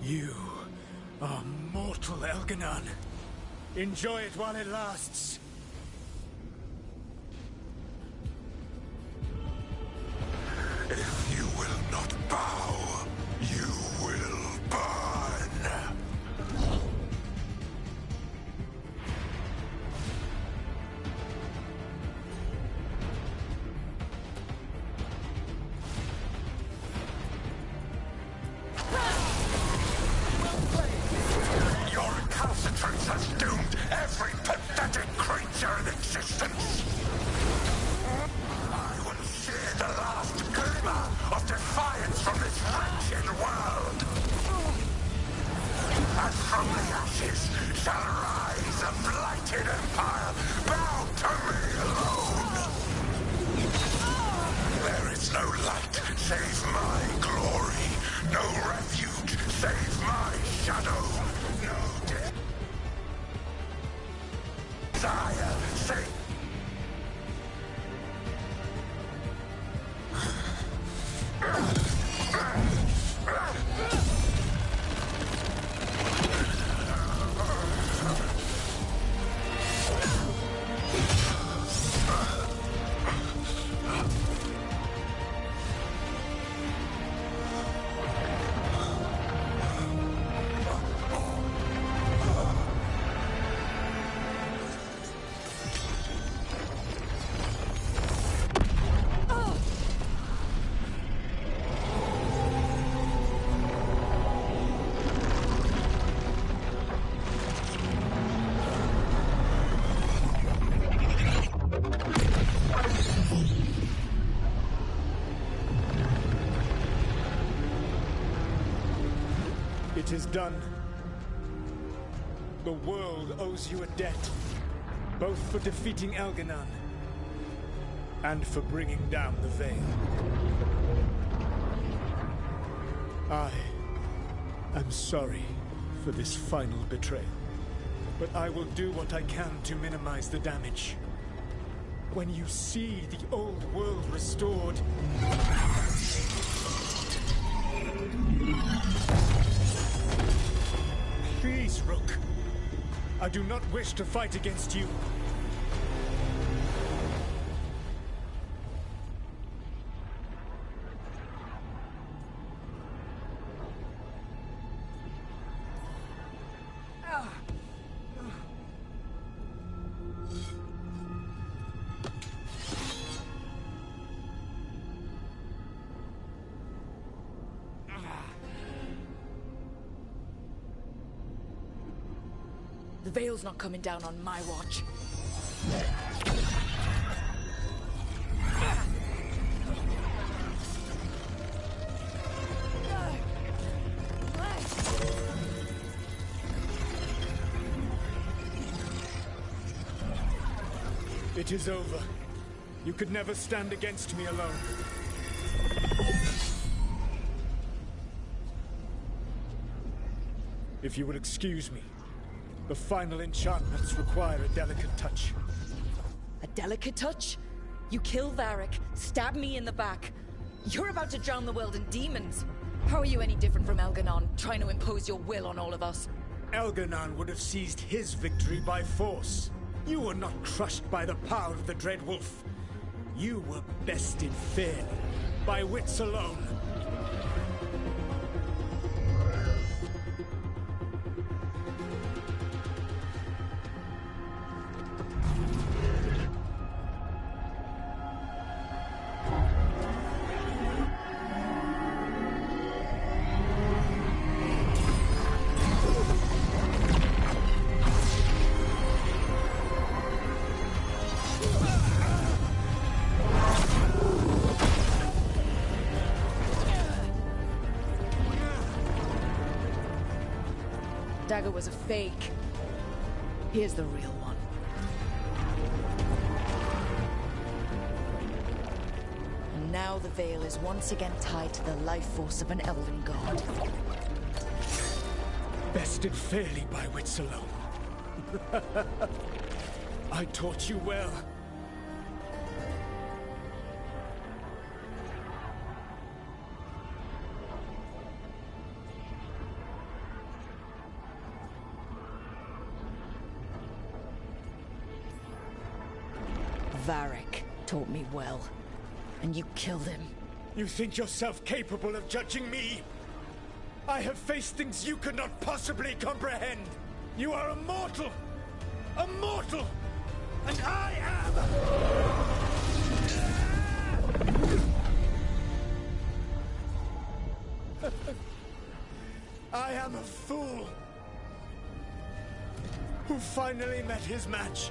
You are mortal, Elganon. Enjoy it while it lasts. If you will not bow, you will burn. Your recalcitrance has doomed every pathetic creature in existence. I will sear the last glimmer of defiance from this wretched world. And from the ashes shall rise a blighted empire bound to me alone. There is no light save my glory, no refuge save my shadow, no desire save... It is done. The world owes you a debt, both for defeating Elganon and for bringing down the Veil. I am sorry for this final betrayal, but I will do what I can to minimize the damage. When you see the old world restored, please, Rook. I do not wish to fight against you. The Veil's not coming down on my watch. It is over. You could never stand against me alone. If you will excuse me, the final enchantments require a delicate touch. A delicate touch? You kill Varric, stab me in the back. You're about to drown the world in demons. How are you any different from Elganon, trying to impose your will on all of us? Elganon would have seized his victory by force. You were not crushed by the power of the Dread Wolf. You were bested fairly, by wits alone. Dagger was a fake. Here's the real one. And now the veil is once again tied to the life force of an elven god. Bested fairly by wits alone. I taught you well. Varric taught me well, and you killed him. You think yourself capable of judging me? I have faced things you could not possibly comprehend. You are a mortal! A mortal! And I am... I am a fool who finally met his match.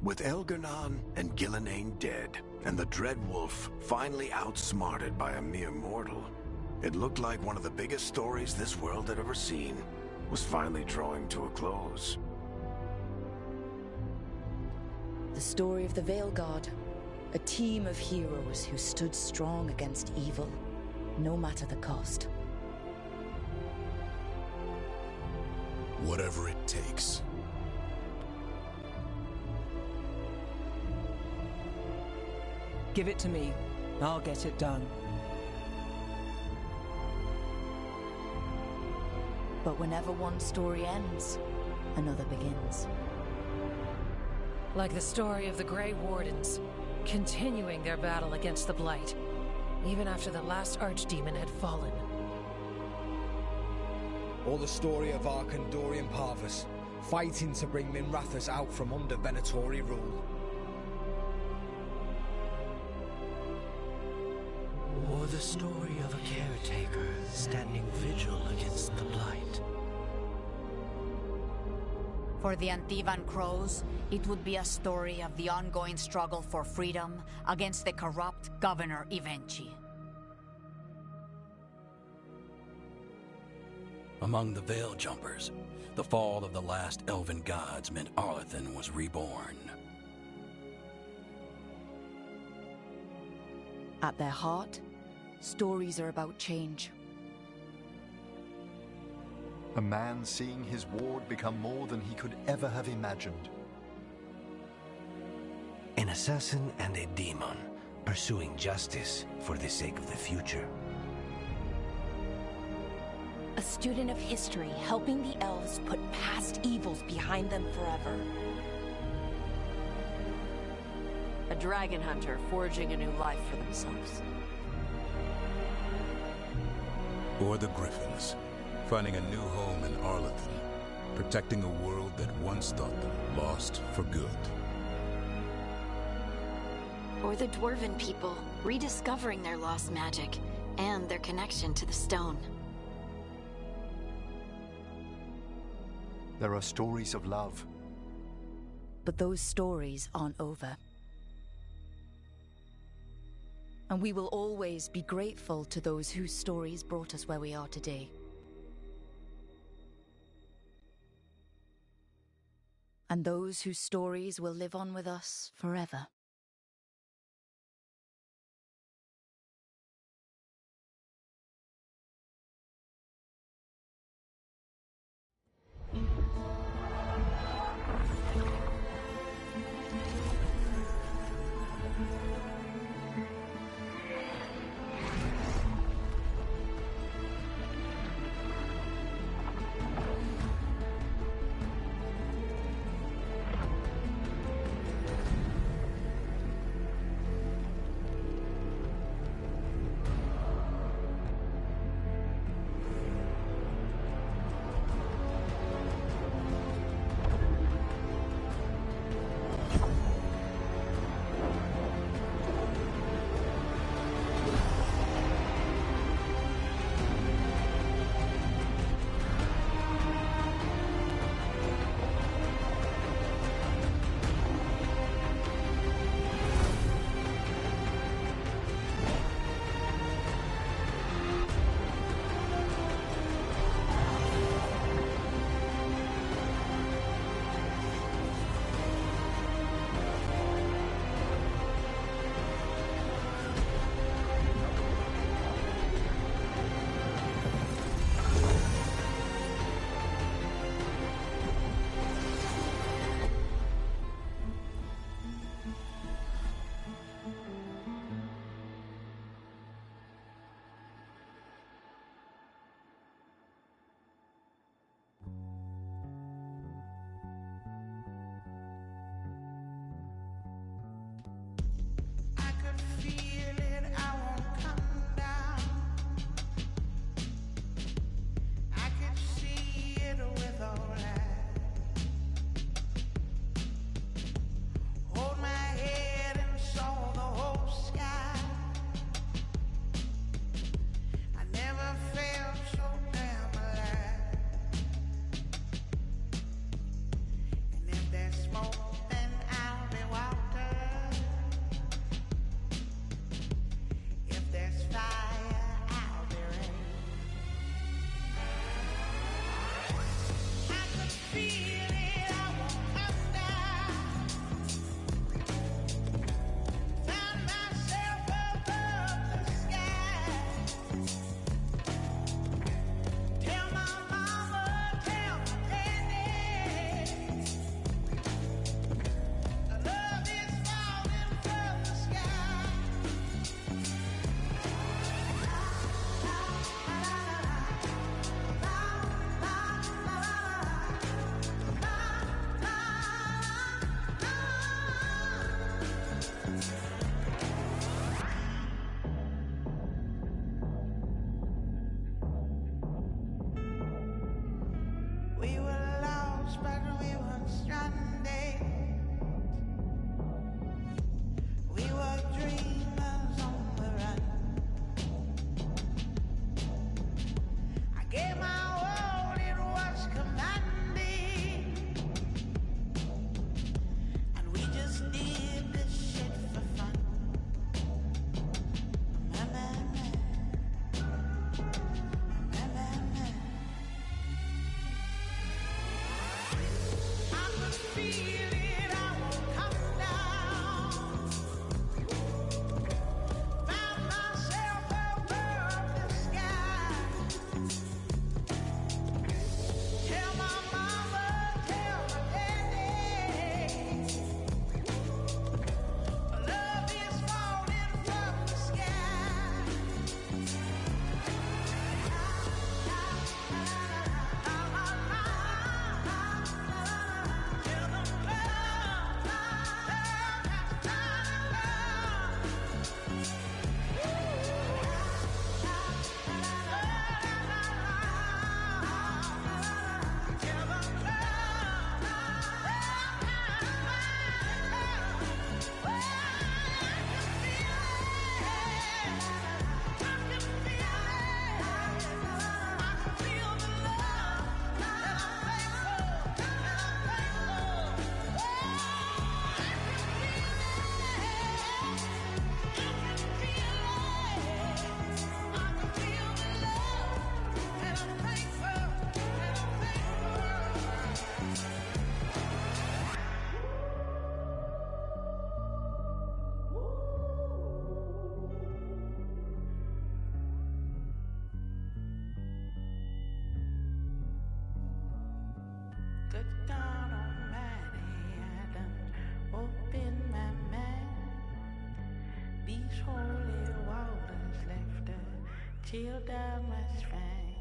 With Elgar'nan and Gillenane dead, and the Dread Wolf finally outsmarted by a mere mortal, it looked like one of the biggest stories this world had ever seen was finally drawing to a close. The story of the Veil Guard. A team of heroes who stood strong against evil, no matter the cost. Whatever it takes. Give it to me. I'll get it done. But whenever one story ends, another begins. Like the story of the Grey Wardens, continuing their battle against the Blight, even after the last Archdemon had fallen. Or the story of Arkandorian Parvus, fighting to bring Minrathous out from under Venatori rule. Or the story of a caretaker standing vigil against the Blight. For the Antivan Crows, it would be a story of the ongoing struggle for freedom against the corrupt Governor, . 。 . 。 . . . . . . . . . . . . . . . . . . . . . . . . . . . . . . . . . . . . . . . . . . . . . . . . . . . . Among the Veil Jumpers, the fall of the last elven gods meant Arlathan was reborn. At their heart, stories are about change. A man seeing his ward become more than he could ever have imagined. An assassin and a demon, pursuing justice for the sake of the future. A student of history, helping the elves put past evils behind them forever. A dragon hunter forging a new life for themselves. Or the Griffins, finding a new home in Arlathan, protecting a world that once thought them lost for good. Or the Dwarven people, rediscovering their lost magic and their connection to the stone. There are stories of love. But those stories aren't over. And we will always be grateful to those whose stories brought us where we are today. And those whose stories will live on with us forever. But God Almighty, I done opened my mind. These holy waters left a chill down my spine.